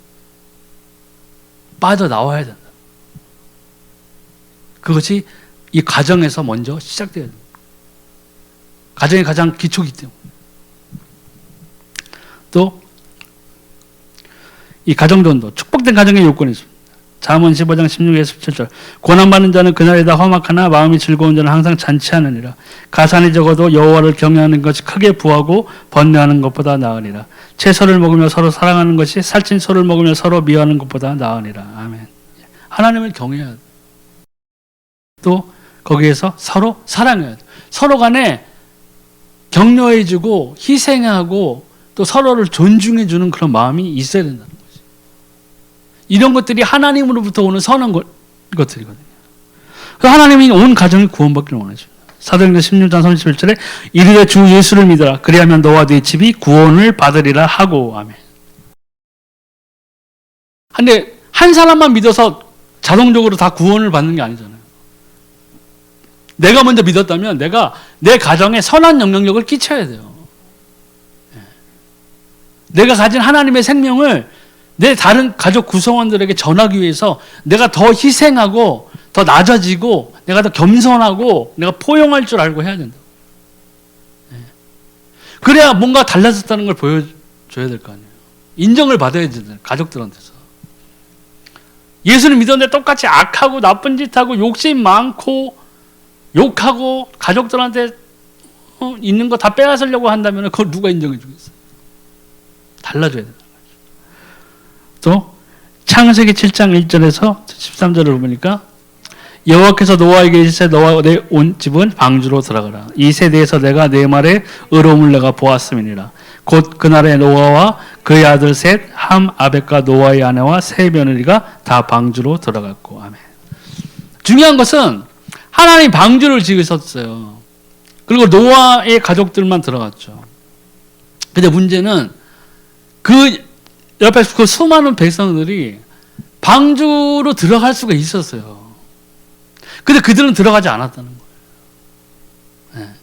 빠져나와야 된다. 그것이 이 가정에서 먼저 시작돼야 됩니다. 가정이 가장 기초이기 때문에. 또 이 가정전도 축복된 가정의 요건이 있습니다. 잠언 15장 16에서 17절 고난받는 자는 그날에다 험악하나 마음이 즐거운 자는 항상 잔치하느니라. 가산이 적어도 여호와를 경외하는 것이 크게 부하고 번뇌하는 것보다 나으니라. 채소를 먹으며 서로 사랑하는 것이 살찐 소를 먹으며 서로 미워하는 것보다 나으니라. 아멘. 하나님을 경외해야 돼. 또 거기에서 서로 사랑해야 돼. 서로 간에 격려해주고 희생하고 또 서로를 존중해주는 그런 마음이 있어야 된다는 거지. 이런 것들이 하나님으로부터 오는 선한 것들이거든요. 그 하나님이 온 가정을 구원받기를 원하십니다. 사도행전 16장 31절에 이르되 주 예수를 믿어라. 그리하면 너와 네 집이 구원을 받으리라 하고. 아멘. 근데 한 사람만 믿어서 자동적으로 다 구원을 받는 게 아니잖아요. 내가 먼저 믿었다면 내가 내 가정에 선한 영향력을 끼쳐야 돼요. 내가 가진 하나님의 생명을 내 다른 가족 구성원들에게 전하기 위해서 내가 더 희생하고 더 낮아지고 내가 더 겸손하고 내가 포용할 줄 알고 해야 된다. 그래야 뭔가 달라졌다는 걸 보여줘야 될 거 아니에요. 인정을 받아야 되잖아요. 가족들한테서. 예수를 믿었는데 똑같이 악하고 나쁜 짓 하고 욕심 많고 욕하고 가족들한테 있는 거 다 빼앗으려고 한다면 그걸 누가 인정해 주겠어요? 달라져야 된다는 거죠. 또 창세기 7장 1절에서 13절을 보니까 여호와께서 노아에게 이르시되 너와 내 온 집은 방주로 들어가라. 이 세대에서 내가 내 말에 의로움을 내가 보았음이니라. 곧 그날에 노아와 그의 아들 셋, 함, 아벳과 노아의 아내와 세 며느리가 다 방주로 들어갔고. 아멘. 중요한 것은 하나님 방주를 지으셨어요. 그리고 노아의 가족들만 들어갔죠. 근데 문제는 그 옆에 그 수많은 백성들이 방주로 들어갈 수가 있었어요. 근데 그들은 들어가지 않았다는 거예요. 네.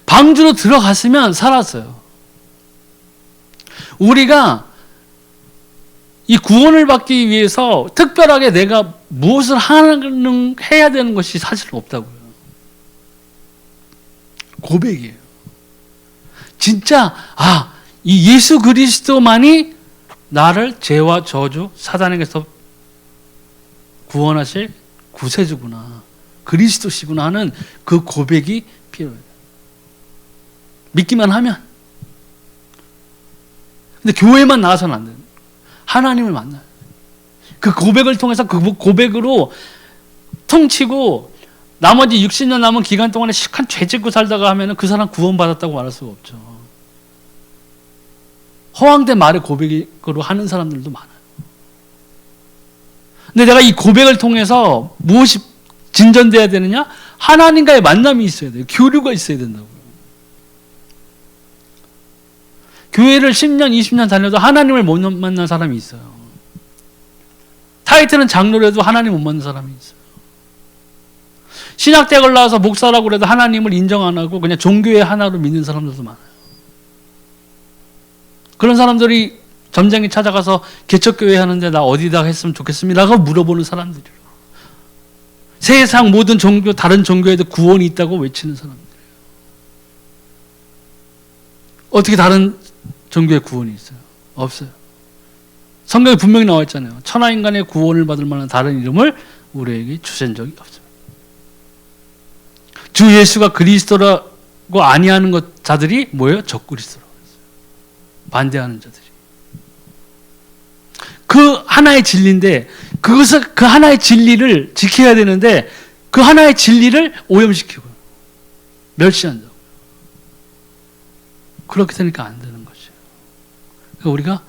방주로 들어갔으면 살았어요. 우리가 이 구원을 받기 위해서 특별하게 내가 무엇을 해야 되는 것이 사실 없다고요. 고백이에요. 진짜 이 예수 그리스도만이 나를 죄와 저주, 사단에게서 구원하실 구세주구나, 그리스도시구나 하는 그 고백이 필요해요. 믿기만 하면. 근데 교회만 나와서는 안 돼요. 하나님을 만나요. 그 고백을 통해서 그 고백으로 통치고 나머지 60년 남은 기간 동안에 시간 죄 짓고 살다가 하면 그 사람 구원받았다고 말할 수가 없죠. 허황된 말의 고백으로 하는 사람들도 많아요. 근데 내가 이 고백을 통해서 무엇이 진전돼야 되느냐? 하나님과의 만남이 있어야 돼요. 교류가 있어야 된다고요. 교회를 10년, 20년 다녀도 하나님을 못 만난 사람이 있어요. 타이틀은 장로라도 하나님 못 만난 사람이 있어요. 신학대학을 나와서 목사라고 그래도 하나님을 인정 안 하고 그냥 종교의 하나로 믿는 사람들도 많아요. 그런 사람들이 점쟁이 찾아가서 개척교회 하는데 나 어디다 했으면 좋겠습니다라고 물어보는 사람들이에요. 세상 모든 종교, 다른 종교에도 구원이 있다고 외치는 사람들이에요. 어떻게 다른 종교에 구원이 있어요? 없어요. 성경에 분명히 나와 있잖아요. 천하인간의 구원을 받을 만한 다른 이름을 우리에게 주신 적이 없습니다. 주 예수가 그리스도라고 아니하는 자들이 뭐예요? 적그리스도라고 했어요. 반대하는 자들이. 그 하나의 진리인데 그것을 그 하나의 진리를 지켜야 되는데 그 하나의 진리를 오염시키고 멸시한다고. 그렇게 되니까 안 되는 거죠. 그러니까 우리가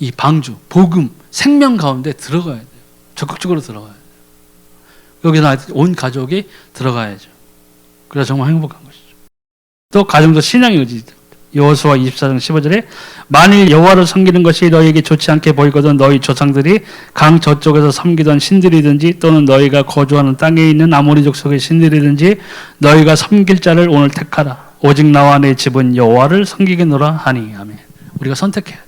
이 방주, 복음, 생명 가운데 들어가야 돼요. 적극적으로 들어가야 돼요. 여기서 온 가족이 들어가야죠. 그래야 정말 행복한 것이죠. 또 가정도 신앙의 의지. 여호수아 24장 15절에 만일 여호와를 섬기는 것이 너희에게 좋지 않게 보이거든 너희 조상들이 강 저쪽에서 섬기던 신들이든지 또는 너희가 거주하는 땅에 있는 아모리 족속의 신들이든지 너희가 섬길 자를 오늘 택하라. 오직 나와 내 집은 여호와를 섬기겠노라 하니. 아멘. 우리가 선택해야 돼요.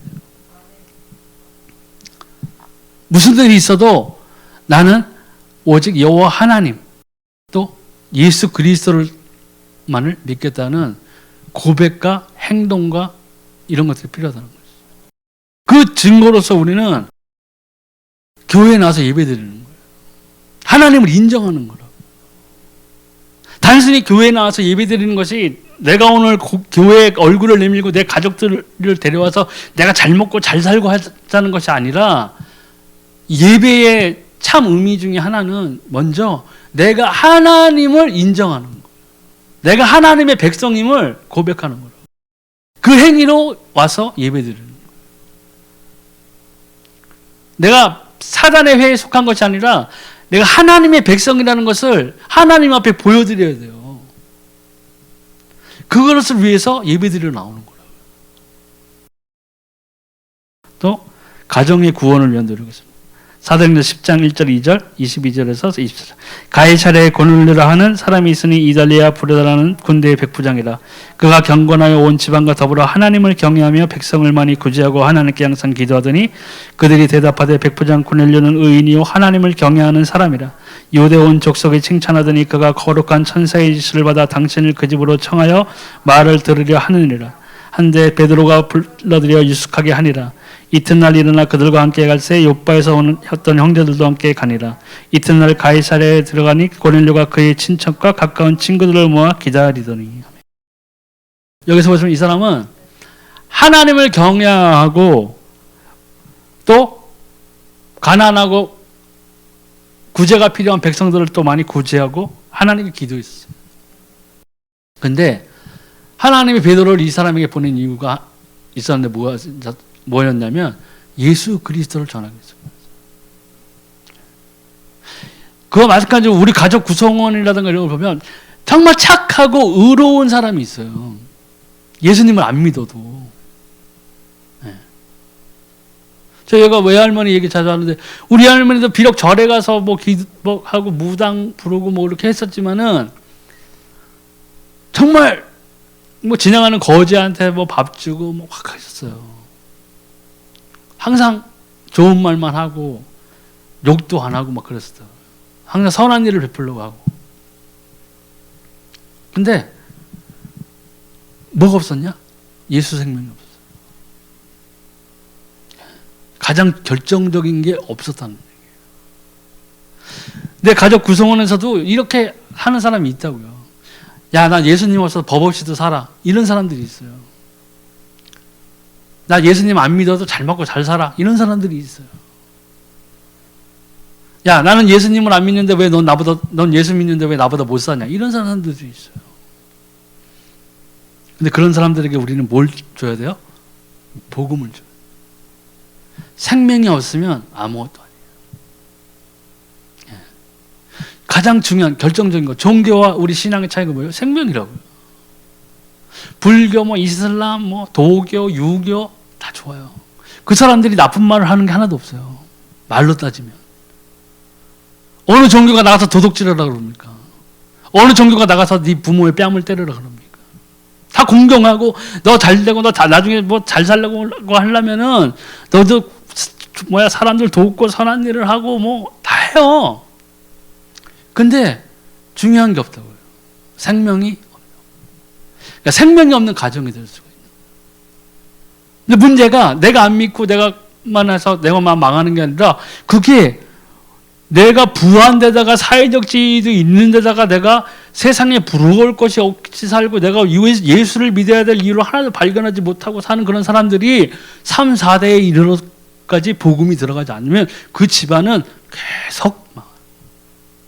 무슨 일이 있어도 나는 오직 여호와 하나님 또 예수 그리스도만을 믿겠다는 고백과 행동과 이런 것들이 필요하다는 거죠. 그 증거로서 우리는 교회에 나와서 예배드리는 거예요. 하나님을 인정하는 거라고. 단순히 교회에 나와서 예배드리는 것이 내가 오늘 교회에 얼굴을 내밀고 내 가족들을 데려와서 내가 잘 먹고 잘 살고 하자는 것이 아니라 예배의 참 의미 중에 하나는 먼저 내가 하나님을 인정하는 거예요. 내가 하나님의 백성임을 고백하는 거예요. 그 행위로 와서 예배드리는 거예요. 내가 사단의 회에 속한 것이 아니라 내가 하나님의 백성이라는 것을 하나님 앞에 보여드려야 돼요. 그것을 위해서 예배드리러 나오는 거라고요. 또 가정의 구원을 위한 노력이었습니다. 사도행전 10장 1절 2절 22절에서 24절. 가이사랴에 고넬료라 하는 사람이 있으니 이달리아 부르다라는 군대의 백부장이라. 그가 경건하여 온 지방과 더불어 하나님을 경외하며 백성을 많이 구제하고 하나님께 항상 기도하더니 그들이 대답하되 백부장 고넬료는 의인이요 하나님을 경외하는 사람이라. 유대 온 족속이 칭찬하더니 그가 거룩한 천사의 지시를 받아 당신을 그 집으로 청하여 말을 들으려 하느니라. 한데 베드로가 불러들여 유숙하게 하니라. 이튿날 일어나 그들과 함께 갈새 요바에서 왔던 형제들도 함께 가니라. 이튿날 가이사랴에 들어가니 고넬료가 그의 친척과 가까운 친구들을 모아 기다리더니. 여기서 보시면 이 사람은 하나님을 경외하고 또 가난하고 구제가 필요한 백성들을 또 많이 구제하고 하나님께 기도했어요. 근데 하나님이 베드로를 이 사람에게 보낸 이유가 있었는데 뭐였냐면 예수 그리스도를 전하기 위해서. 그와 마찬가지로 우리 가족 구성원이라든가 이런 걸 보면 정말 착하고 의로운 사람이 있어요. 예수님을 안 믿어도. 네. 저희가 외할머니 얘기 자주 하는데 우리 할머니도 비록 절에 가서 뭐 하고 무당 부르고 뭐 이렇게 했었지만은 정말 뭐 지나가는 거지한테 뭐 밥 주고 뭐 확 하셨어요. 항상 좋은 말만 하고 욕도 안 하고 막 그랬어요. 항상 선한 일을 베풀려고 하고. 근데 뭐가 없었냐? 예수 생명이 없었어요. 가장 결정적인 게 없었다는 얘기예요. 내 가족 구성원에서도 이렇게 하는 사람이 있다고요. 야, 나 예수님 없어서 법 없이도 살아. 이런 사람들이 있어요. 나 예수님 안 믿어도 잘 먹고 잘 살아. 이런 사람들이 있어요. 야, 나는 예수님을 안 믿는데 왜 넌 예수 믿는데 왜 나보다 못 사냐. 이런 사람들도 있어요. 근데 그런 사람들에게 우리는 뭘 줘야 돼요? 복음을 줘요. 생명이 없으면 아무것도 아니에요. 가장 중요한 결정적인 거, 종교와 우리 신앙의 차이가 뭐예요? 생명이라고요. 불교, 뭐 이슬람, 뭐 도교, 유교 다 좋아요. 그 사람들이 나쁜 말을 하는 게 하나도 없어요. 말로 따지면. 어느 종교가 나가서 도둑질하라 그럽니까? 어느 종교가 나가서 네 부모의 뺨을 때리라 그럽니까? 다 공경하고 너 잘되고 너 나중에 뭐 잘 살려고 하려면은 너도 사람들 돕고 선한 일을 하고 뭐 다 해요. 근데 중요한 게 없다고요. 생명이 그러니까 생명이 없는 가정이 될 수가 있는. 근데 문제가 내가 안 믿고 내가만 해서 내가만 망하는 게 아니라 그게 내가 부한 데다가 사회적 지위도 있는 데다가 내가 세상에 부러울 것이 없이 살고 내가 예수를 믿어야 될 이유를 하나도 발견하지 못하고 사는 그런 사람들이 3, 4대에 이르러까지 복음이 들어가지 않으면 그 집안은 계속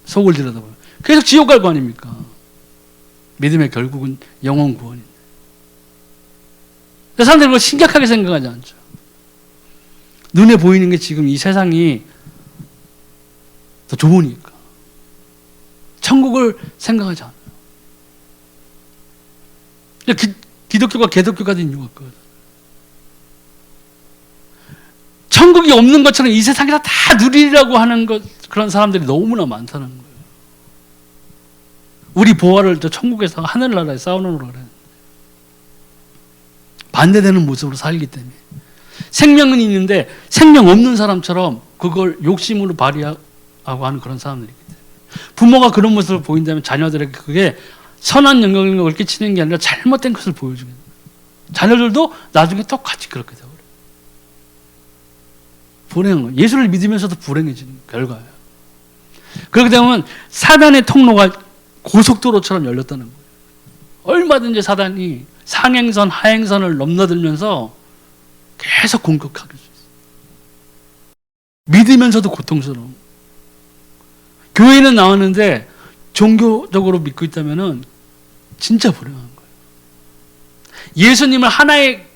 속을 들여다봐요. 계속 지옥 갈 거 아닙니까? 믿음의 결국은 영혼 구원인데. 사람들이 그걸 심각하게 생각하지 않죠. 눈에 보이는 게 지금 이 세상이 더 좋으니까. 천국을 생각하지 않아요. 기독교가 개독교가 된 이유가 그거예요. 천국이 없는 것처럼 이 세상에서 다 누리라고 하는 그런 사람들이 너무나 많다는 거예요. 우리 보화를 저 천국에서 하늘나라에 쌓아놓으라고 그래요. 반대되는 모습으로 살기 때문에. 생명은 있는데 생명 없는 사람처럼 그걸 욕심으로 발휘하고 하는 그런 사람들이기 때문에. 부모가 그런 모습을 보인다면 자녀들에게 그게 선한 영향력을 끼치는 게 아니라 잘못된 것을 보여주게 됩니다. 자녀들도 나중에 똑같이 그렇게 되어요. 불행은 예수를 믿으면서도 불행해지는 결과예요. 그렇게 되면 사단의 통로가 고속도로처럼 열렸다는 거예요. 얼마든지 사단이 상행선, 하행선을 넘나들면서 계속 공격하게 수 있어요. 믿으면서도 고통스러운. 교회는 나왔는데 종교적으로 믿고 있다면 진짜 불행한 거예요. 예수님을 하나의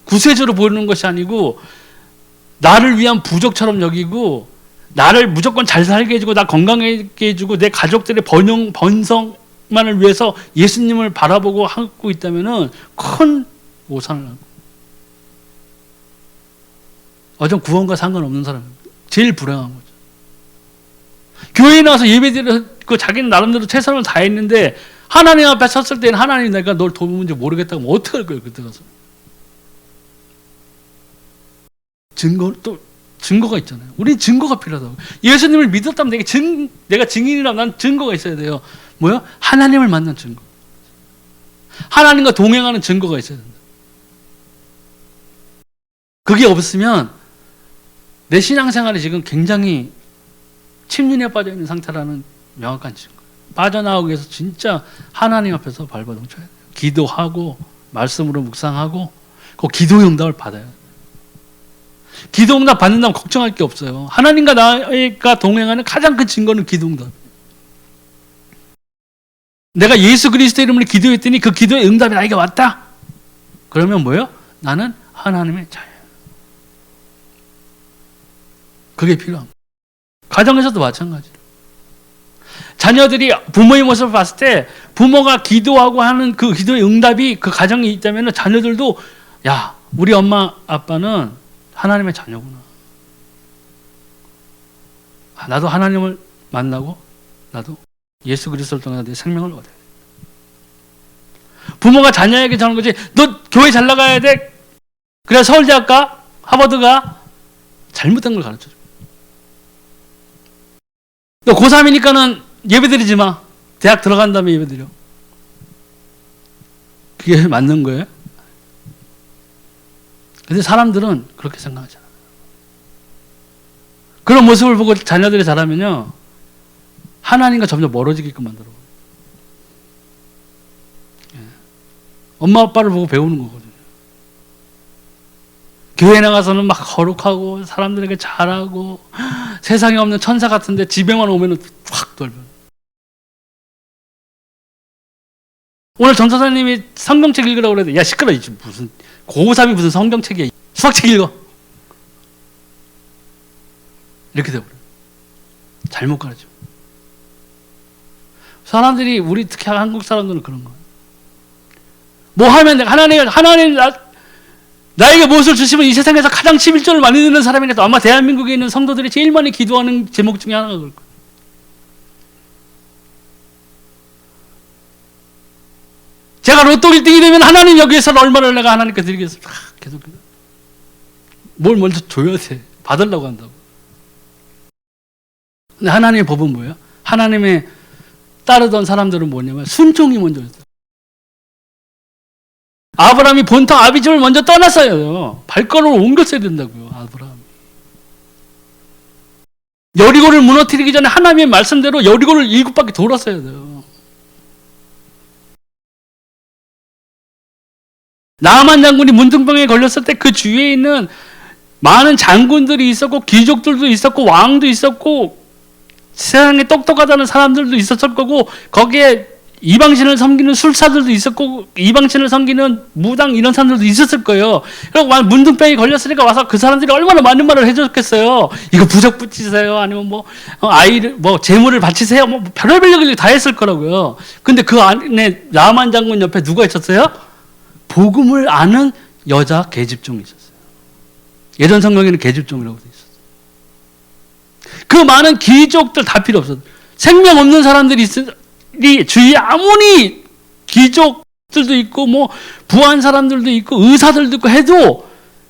구세주로 보는 것이 아니고 나를 위한 부족처럼 여기고 나를 무조건 잘 살게 해주고 나 건강하게 해주고 내 가족들의 번성만을 위해서 예수님을 바라보고 하고 있다면 큰 오산을 하고 어떤 구원과 상관없는 사람입니다. 제일 불행한 거죠. 교회에 나와서 예배드리고 자기는 나름대로 최선을 다했는데 하나님 앞에 섰을 때는 하나님 내가 널 도우는지 모르겠다고 하면 어떻게 할 거예요? 그때 가서. 증거가 있잖아요. 우리 증거가 필요하다고. 예수님을 믿었다면 내가 증인이라면 난 증거가 있어야 돼요. 뭐요? 하나님을 만난 증거. 하나님과 동행하는 증거가 있어야 된다. 그게 없으면 내 신앙생활이 지금 굉장히 침륜에 빠져 있는 상태라는 명확한 증거. 빠져나오기 위해서 진짜 하나님 앞에서 발버둥 쳐야 돼요. 기도하고 말씀으로 묵상하고 그 기도 응답을 받아야 돼요. 기도 응답 받는다면 걱정할 게 없어요. 하나님과 나가 동행하는 가장 큰 증거는 기도 응답이에요. 내가 예수 그리스도 이름으로 기도했더니 그 기도의 응답이 나에게 왔다. 그러면 뭐예요? 나는 하나님의 자녀예요. 그게 필요합니다. 가정에서도 마찬가지예요. 자녀들이 부모의 모습을 봤을 때 부모가 기도하고 하는 그 기도의 응답이 그 가정에 있다면 자녀들도 야, 우리 엄마 아빠는 하나님의 자녀구나. 나도 하나님을 만나고 나도 예수 그리스도를 통해서 내 생명을 얻어야 돼. 부모가 자녀에게 전하는 거지. 너 교회 잘 나가야 돼. 그래 서울대학 가, 하버드 가. 잘못된 걸 가르쳐줘. 너 고3이니까는 예배드리지 마. 대학 들어간 다음에 예배드려. 그게 맞는 거예요? 근데 사람들은 그렇게 생각하잖아요. 그런 모습을 보고 자녀들이 자라면요, 하나님과 점점 멀어지게끔 만들어요. 엄마 아빠를 보고 배우는 거거든요. 교회 나가서는 막 거룩하고 사람들에게 잘하고 세상에 없는 천사 같은데 집에만 오면은 확 돌변. 오늘 전사사님이 성경책 읽으라고 그래도 야 시끄러. 무슨 고3이 무슨 성경책이야. 수학책 읽어. 이렇게 돼버려요. 잘못 가르쳐. 사람들이 우리 특히 한국 사람들은 그런 거예요. 뭐 하면 내가 하나님 나에게 무엇을 주시면 이 세상에서 가장 11조를 많이 듣는 사람이라도 아마 대한민국에 있는 성도들이 제일 많이 기도하는 제목 중에 하나가 그럴 거예요. 제가 로또 1등이 되면 하나님 여기에서 얼마를 내가 하나님께 드리겠습니다. 계속 뭘 먼저 줘야 돼. 받으려고 한다고. 근데 하나님의 법은 뭐예요? 하나님의 따르던 사람들은 뭐냐면 순종이 먼저였어요. 아브라함이 본토 아비집을 먼저 떠났어요. 발걸음을 옮겼어야 된다고요. 아브라함이. 여리고를 무너뜨리기 전에 하나님의 말씀대로 여리고를 7바퀴 돌았어야 돼요. 나아만 장군이 문둥병에 걸렸을 때 그 주위에 있는 많은 장군들이 있었고 귀족들도 있었고 왕도 있었고 세상에 똑똑하다는 사람들도 있었을 거고 거기에 이방신을 섬기는 술사들도 있었고 이방신을 섬기는 무당 이런 사람들도 있었을 거예요. 그리고 문둥병이 걸렸으니까 와서 그 사람들이 얼마나 많은 말을 해줬겠어요. 이거 부적 붙이세요. 아니면 뭐 아이를 뭐 재물을 바치세요. 뭐 별의별 얘기를 다 했을 거라고요. 근데 그 안에 나만 장군 옆에 누가 있었어요? 복음을 아는 여자 계집종이 있었어요. 예전 성경에는 계집종이라고 되어 있었어요. 그 많은 귀족들 다 필요 없어요. 생명 없는 사람들이 주위에 아무리 귀족 교수들도 있고 뭐 부한 사람들도 있고 의사들도 있고 해도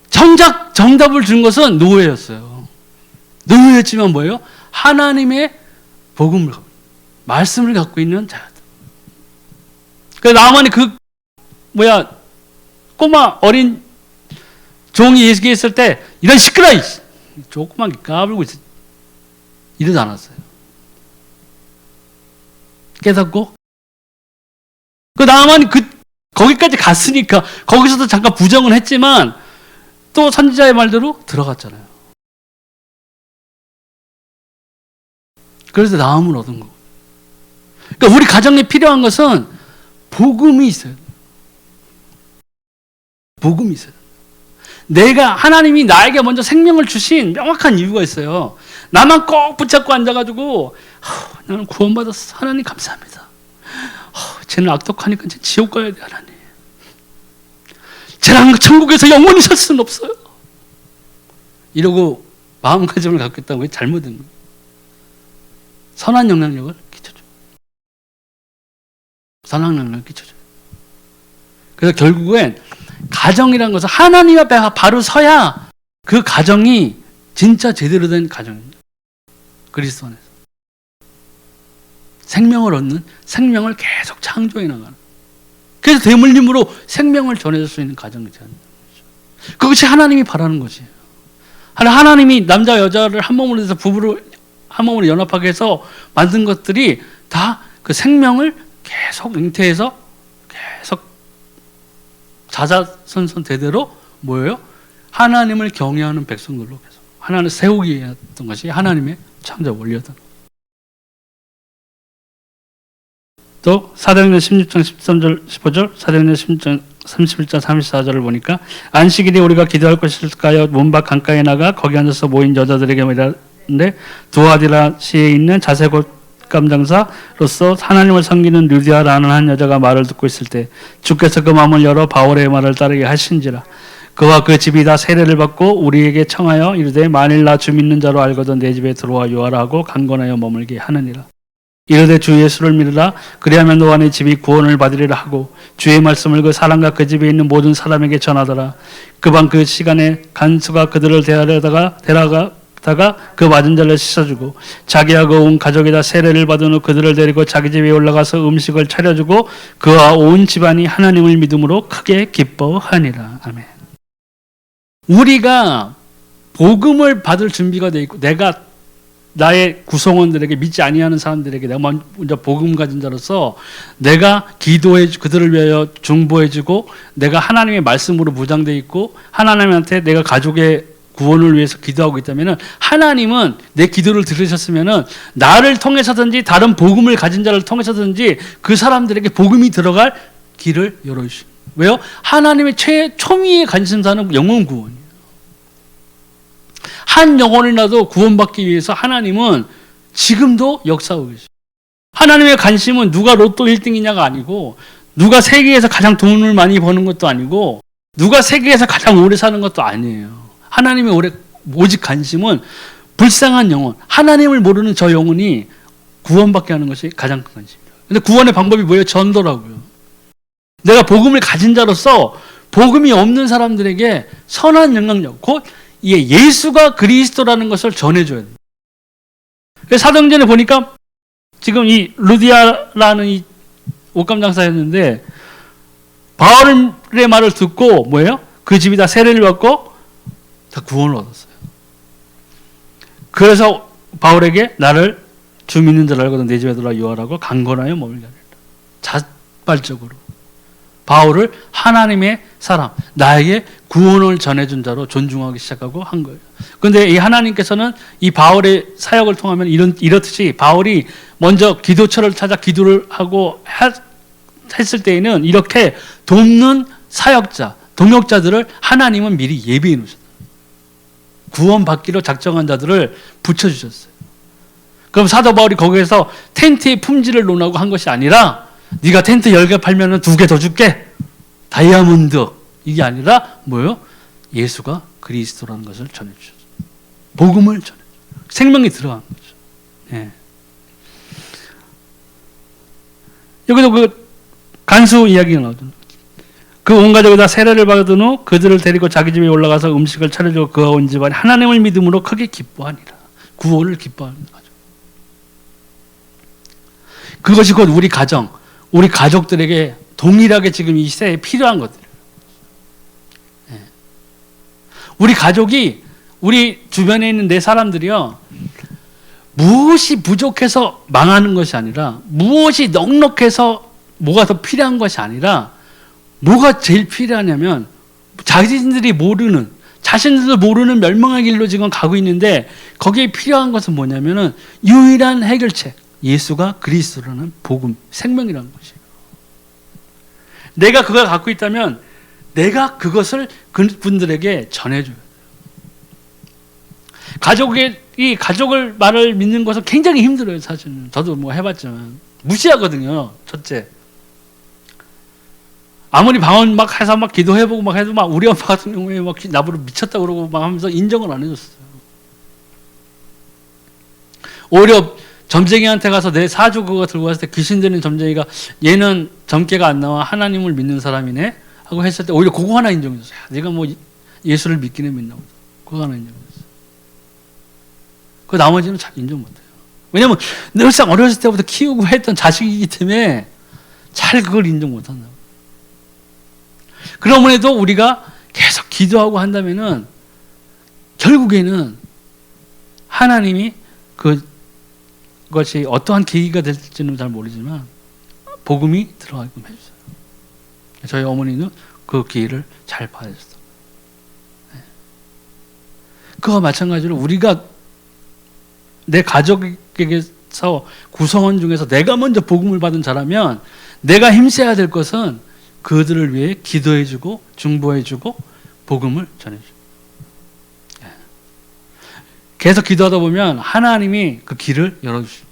정작 정답을 준 것은 노예였어요. 노예였지만 뭐예요? 하나님의 복음을, 말씀을 갖고 있는 자들. 그래서 나만이 꼬마 어린 종이 예수께 있을 때 이런 시끄러! 조그만 게 까불고 있어. 이러지 않았어요. 깨닫고 나만이 거기까지 갔으니까 거기서도 잠깐 부정을 했지만 또 선지자의 말대로 들어갔잖아요. 그래서 나음을 얻은 거고. 그러니까 우리 가정에 필요한 것은 복음이 있어요. 복음이 있어요. 하나님이 나에게 먼저 생명을 주신 명확한 이유가 있어요. 나만 꼭 붙잡고 앉아가지고 나는 구원받았어. 하나님 감사합니다. 쟤는 악독하니까 이제 지옥 가야 돼, 하나님. 쟤랑 천국에서 영원히 살 수는 없어요. 이러고 마음가짐을 갖고 있다고 왜 잘못된 거예요? 선한 영향력을 끼쳐줘요. 선한 영향력을 끼쳐줘요. 그래서 결국엔 가정이라는 것은 하나님 앞에 바로 서야 그 가정이 진짜 제대로 된 가정입니다. 그리스도 안에서. 생명을 얻는, 생명을 계속 창조해 나가는. 그래서 대물림으로 생명을 전해줄 수 있는 가정이 되는 거죠. 그것이 하나님이 바라는 것이에요. 하나님이 남자 여자를 한 몸으로 해서 부부로 한 몸으로 연합하게 해서 만든 것들이 다 그 생명을 계속 잉태해서 계속 자자손손 대대로 뭐예요? 하나님을 경외하는 백성들로 계속 하나님을 세우기 했던 것이 하나님의 창조 원리였던. 또 사도행전 16장 13절 15절, 사도행전 16장 31장 34절을 보니까 안식일에 우리가 기도할 것일까요? 문 밖 강가에 나가 거기 앉아서 모인 여자들에게 말하는데 두아디라시에 있는 자색 감장사로서 하나님을 섬기는 류디아라는 한 여자가 말을 듣고 있을 때 주께서 그 마음을 열어 바울의 말을 따르게 하신지라. 그와 그 집이 다 세례를 받고 우리에게 청하여 이르되 만일 나 주 믿는 자로 알거든 내 집에 들어와 유하라 하고 강건하여 머물게 하느니라. 이르되 주 예수를 믿으라. 그리하면 너와 네 집이 구원을 받으리라 하고 주의 말씀을 그 사람과 그 집에 있는 모든 사람에게 전하더라. 그 밤 그 시간에 간수가 그들을 데려다가 그 맞은 자를 씻어주고 자기와 그 온 가족에다 세례를 받은 후 그들을 데리고 자기 집에 올라가서 음식을 차려주고 그와 온 집안이 하나님을 믿음으로 크게 기뻐하니라. 아멘. 우리가 복음을 받을 준비가 되어 있고 내가 나의 구성원들에게 믿지 아니하는 사람들에게 내가 먼저 복음 가진 자로서 내가 기도해 그들을 위하여 중보해주고 내가 하나님의 말씀으로 무장되어 있고 하나님한테 내가 가족의 구원을 위해서 기도하고 있다면 하나님은 내 기도를 들으셨으면 나를 통해서든지 다른 복음을 가진 자를 통해서든지 그 사람들에게 복음이 들어갈 길을 열어주십니다. 왜요? 하나님의 초미의 관심사는 영혼 구원이에요. 한 영혼이라도 구원받기 위해서 하나님은 지금도 역사하고 계십니다. 하나님의 관심은 누가 로또 1등이냐가 아니고 누가 세계에서 가장 돈을 많이 버는 것도 아니고 누가 세계에서 가장 오래 사는 것도 아니에요. 하나님의 오직 관심은 불쌍한 영혼, 하나님을 모르는 저 영혼이 구원받게 하는 것이 가장 큰 관심입니다. 근데 구원의 방법이 뭐예요? 전도라고요. 내가 복음을 가진 자로서 복음이 없는 사람들에게 선한 영향력, 곧 예수가 그리스도라는 것을 전해줘야 돼요. 사도행전에 보니까 지금 이 루디아라는 이 옷감장사였는데 바울의 말을 듣고 뭐예요? 그 집이 다 세례를 받고 다 구원을 얻었어요. 그래서 바울에게 나를 주 믿는 자를 알거든 내 집에 들어와 유하라고 강건하여 머물게 하리라. 자발적으로 바울을 하나님의 사람, 나에게 구원을 전해준 자로 존중하기 시작하고 한 거예요. 그런데 이 하나님께서는 이 바울의 사역을 통하면 이렇듯이 바울이 먼저 기도처를 찾아 기도를 하고 했을 때에는 이렇게 돕는 사역자, 동역자들을 하나님은 미리 예비해 놓으셨어요. 구원받기로 작정한 자들을 붙여주셨어요. 그럼 사도 바울이 거기에서 텐트의 품질을 논하고 한 것이 아니라 네가 텐트 10개 팔면 2개 더 줄게. 다이아몬드. 이게 아니라 뭐예요? 예수가 그리스도라는 것을 전해주셨어요. 복음을 전해주셨어요. 생명이 들어간 거죠. 네. 여기도 그 간수 이야기가 나오죠. 그 온 가족이 다 세례를 받은 후 그들을 데리고 자기 집에 올라가서 음식을 차려주고 그와 온 집안이 하나님을 믿음으로 크게 기뻐하니라. 구원을 기뻐하는 거죠. 그것이 곧 우리 가정, 우리 가족들에게 동일하게 지금 이 시대에 필요한 것들이에요. 우리 가족이, 우리 주변에 있는 내 사람들이요, 무엇이 부족해서 망하는 것이 아니라, 무엇이 넉넉해서 뭐가 더 필요한 것이 아니라, 뭐가 제일 필요하냐면 자신들이 모르는, 자신들도 모르는 멸망의 길로 지금 가고 있는데, 거기에 필요한 것은 뭐냐면은 유일한 해결책, 예수가 그리스도라는 복음, 생명이라는 것이에요. 내가 그걸 갖고 있다면 내가 그것을 그분들에게 전해줘야 돼요. 가족을 말을 믿는 것은 굉장히 힘들어요. 사실은 저도 뭐 해봤지만 무시하거든요. 첫째, 아무리 방언 막 해서 막 기도해보고 막 해도 막 우리 엄마 같은 경우에 막 나보고 미쳤다 그러고 막 하면서 인정을 안 해줬어요. 오히려 점쟁이한테 가서 내 사주 그거 들고 갔을 때 귀신 들린 점쟁이가 얘는 점괘가 안 나와 하나님을 믿는 사람이네 하고 했을 때 오히려 그거 하나 인정해줬어요. 네가 뭐 예수를 믿기는 믿나 보다. 그거 하나 인정해줬어요. 그 나머지는 잘 인정 못해요. 왜냐면 늘상 어렸을 때부터 키우고 했던 자식이기 때문에 잘 그걸 인정 못한다고. 그러면 해도 우리가 계속 기도하고 한다면은 결국에는 하나님이 그것이 어떠한 계기가 될지는 잘 모르지만 복음이 들어가게끔 해주세요. 저희 어머니는 그 기회를 잘 받으셨어요. 그와 마찬가지로 우리가 내 가족에게서 구성원 중에서 내가 먼저 복음을 받은 자라면 내가 힘써야 될 것은 그들을 위해 기도해주고 중보해주고 복음을 전해주고, 계속 기도하다 보면 하나님이 그 길을 열어주시고,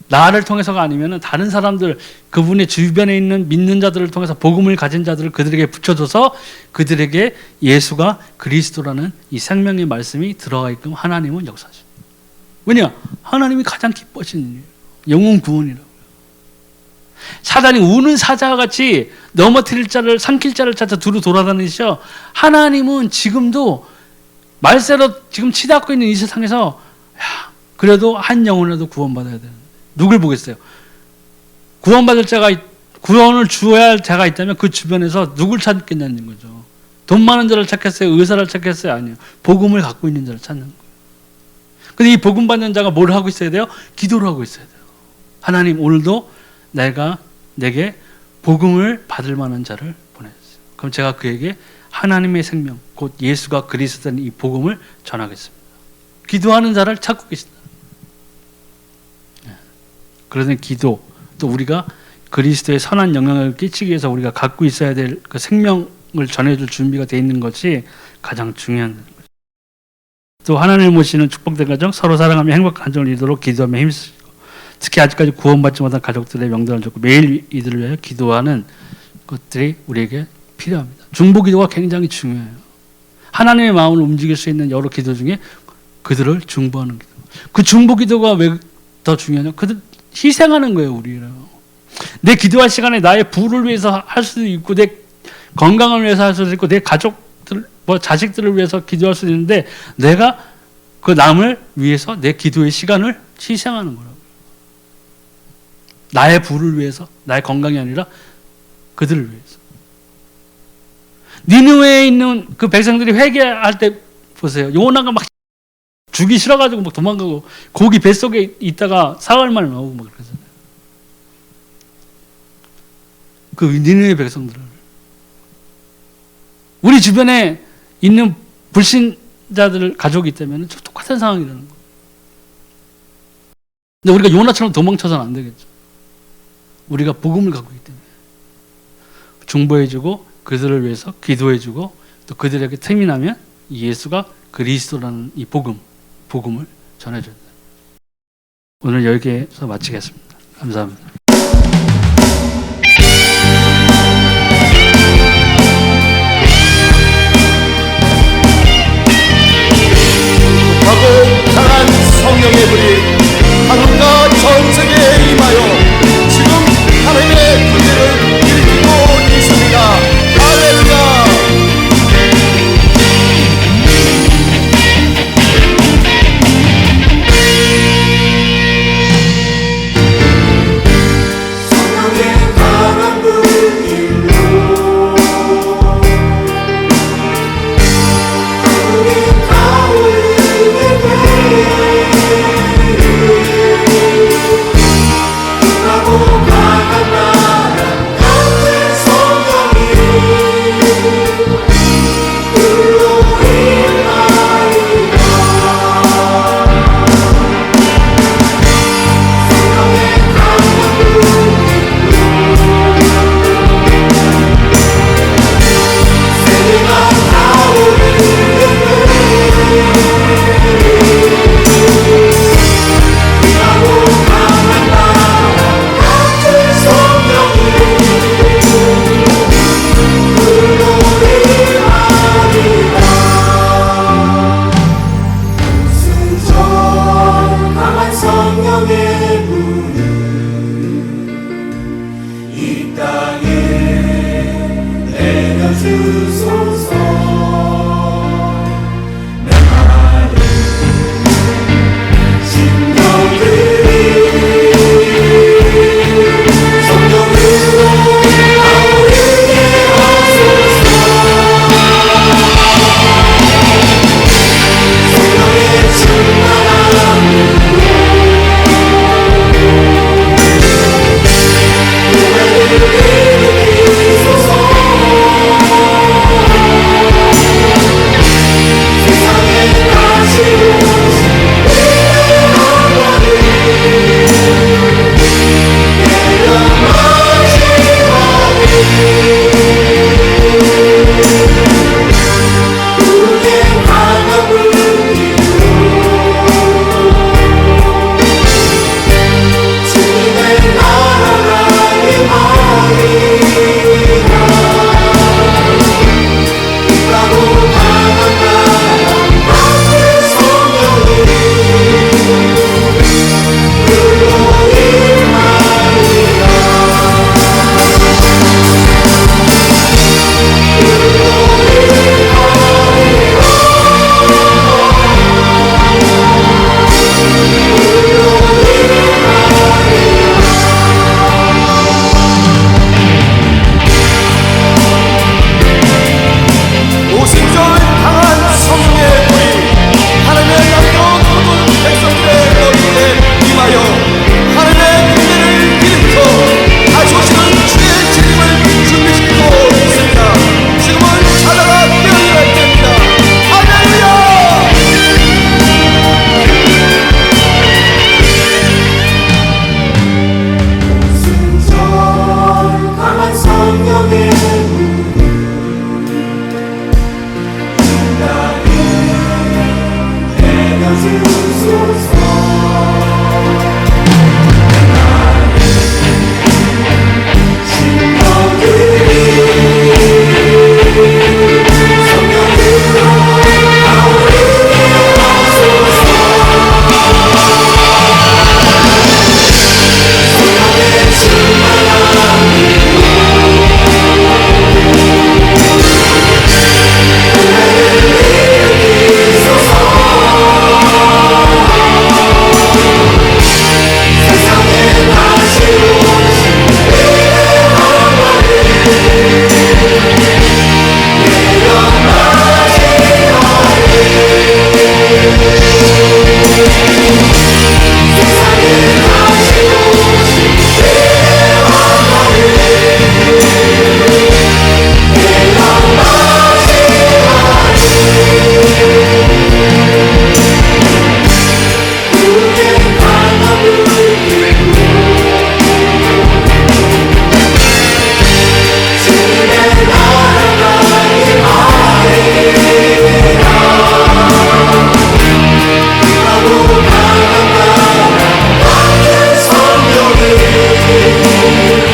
나를 통해서가 아니면 다른 사람들, 그분의 주변에 있는 믿는 자들을 통해서 복음을 가진 자들을 그들에게 붙여줘서 그들에게 예수가 그리스도라는 이 생명의 말씀이 들어가게끔 하나님은 역사하십니다. 왜냐? 하나님이 가장 기뻐하시는 일이에요. 영혼 구원이라고요. 사단이 우는 사자와 같이 넘어뜨릴 자를, 삼킬 자를 찾아 두루 돌아다니시죠. 하나님은 지금도 말세로 지금 치닫고 있는 이 세상에서 그래도 한 영혼이라도 구원받아야 되는데 누굴 보겠어요? 구원받을 자가, 구원을 주어야 할 자가 있다면 그 주변에서 누굴 찾겠냐는 거죠. 돈 많은 자를 찾겠어요? 의사를 찾겠어요? 아니요. 복음을 갖고 있는 자를 찾는 거예요. 근데 이 복음 받는 자가 뭘 하고 있어야 돼요? 기도를 하고 있어야 돼요. 하나님, 오늘도 내게 복음을 받을 만한 자를 보내주세요. 그럼 제가 그에게 하나님의 생명, 곧 예수가 그리스도인 이 복음을 전하겠습니다. 기도하는 자를 찾고 계신다. 그러니 기도, 또 우리가 그리스도의 선한 영향을 끼치기 위해서 우리가 갖고 있어야 될 그 생명을 전해줄 준비가 되어 있는 것이 가장 중요한 거죠. 또 하나님을 모시는 축복된 가정, 서로 사랑하며 행복한 가정을 이루도록 기도하며 힘쓰시고, 특히 아직까지 구원받지 못한 가족들의 명단을 적고 매일 이들을 위하여 기도하는 것들이 우리에게 필요합니다. 중보기도가 굉장히 중요해요. 하나님의 마음을 움직일 수 있는 여러 기도 중에 그들을 중보하는 기도. 그 중보기도가 왜 더 중요하냐? 그들 희생하는 거예요, 우리를. 내 기도할 시간에 나의 부를 위해서 할 수도 있고, 내 건강을 위해서 할 수도 있고, 내 가족들, 자식들을 위해서 기도할 수도 있는데, 내가 그 남을 위해서 내 기도의 시간을 희생하는 거라고요. 나의 부를 위해서, 나의 건강이 아니라 그들을 위해서. 니느웨에 있는 그 백성들이 회개할 때 보세요. 요나가 막 죽이 싫어가지고 막 도망가고 고기 뱃속에 있다가 사흘 만에 나오고 막 그러잖아요. 그 니느웨 백성들을. 우리 주변에 있는 불신자들 가족이 있다면 똑같은 상황이라는 거예요. 근데 우리가 요나처럼 도망쳐서는 안 되겠죠. 우리가 복음을 갖고 있기 때문에 중보해주고 그들을 위해서 기도해주고 또 그들에게 틈이 나면 예수가 그리스도라는 이 복음을 전해줘야 돼요. 오늘 여기에서 마치겠습니다. 감사합니다. 하고 강한 성령의 불이 한국과 전 세계에 임하여 지금 하나님의 군대를 주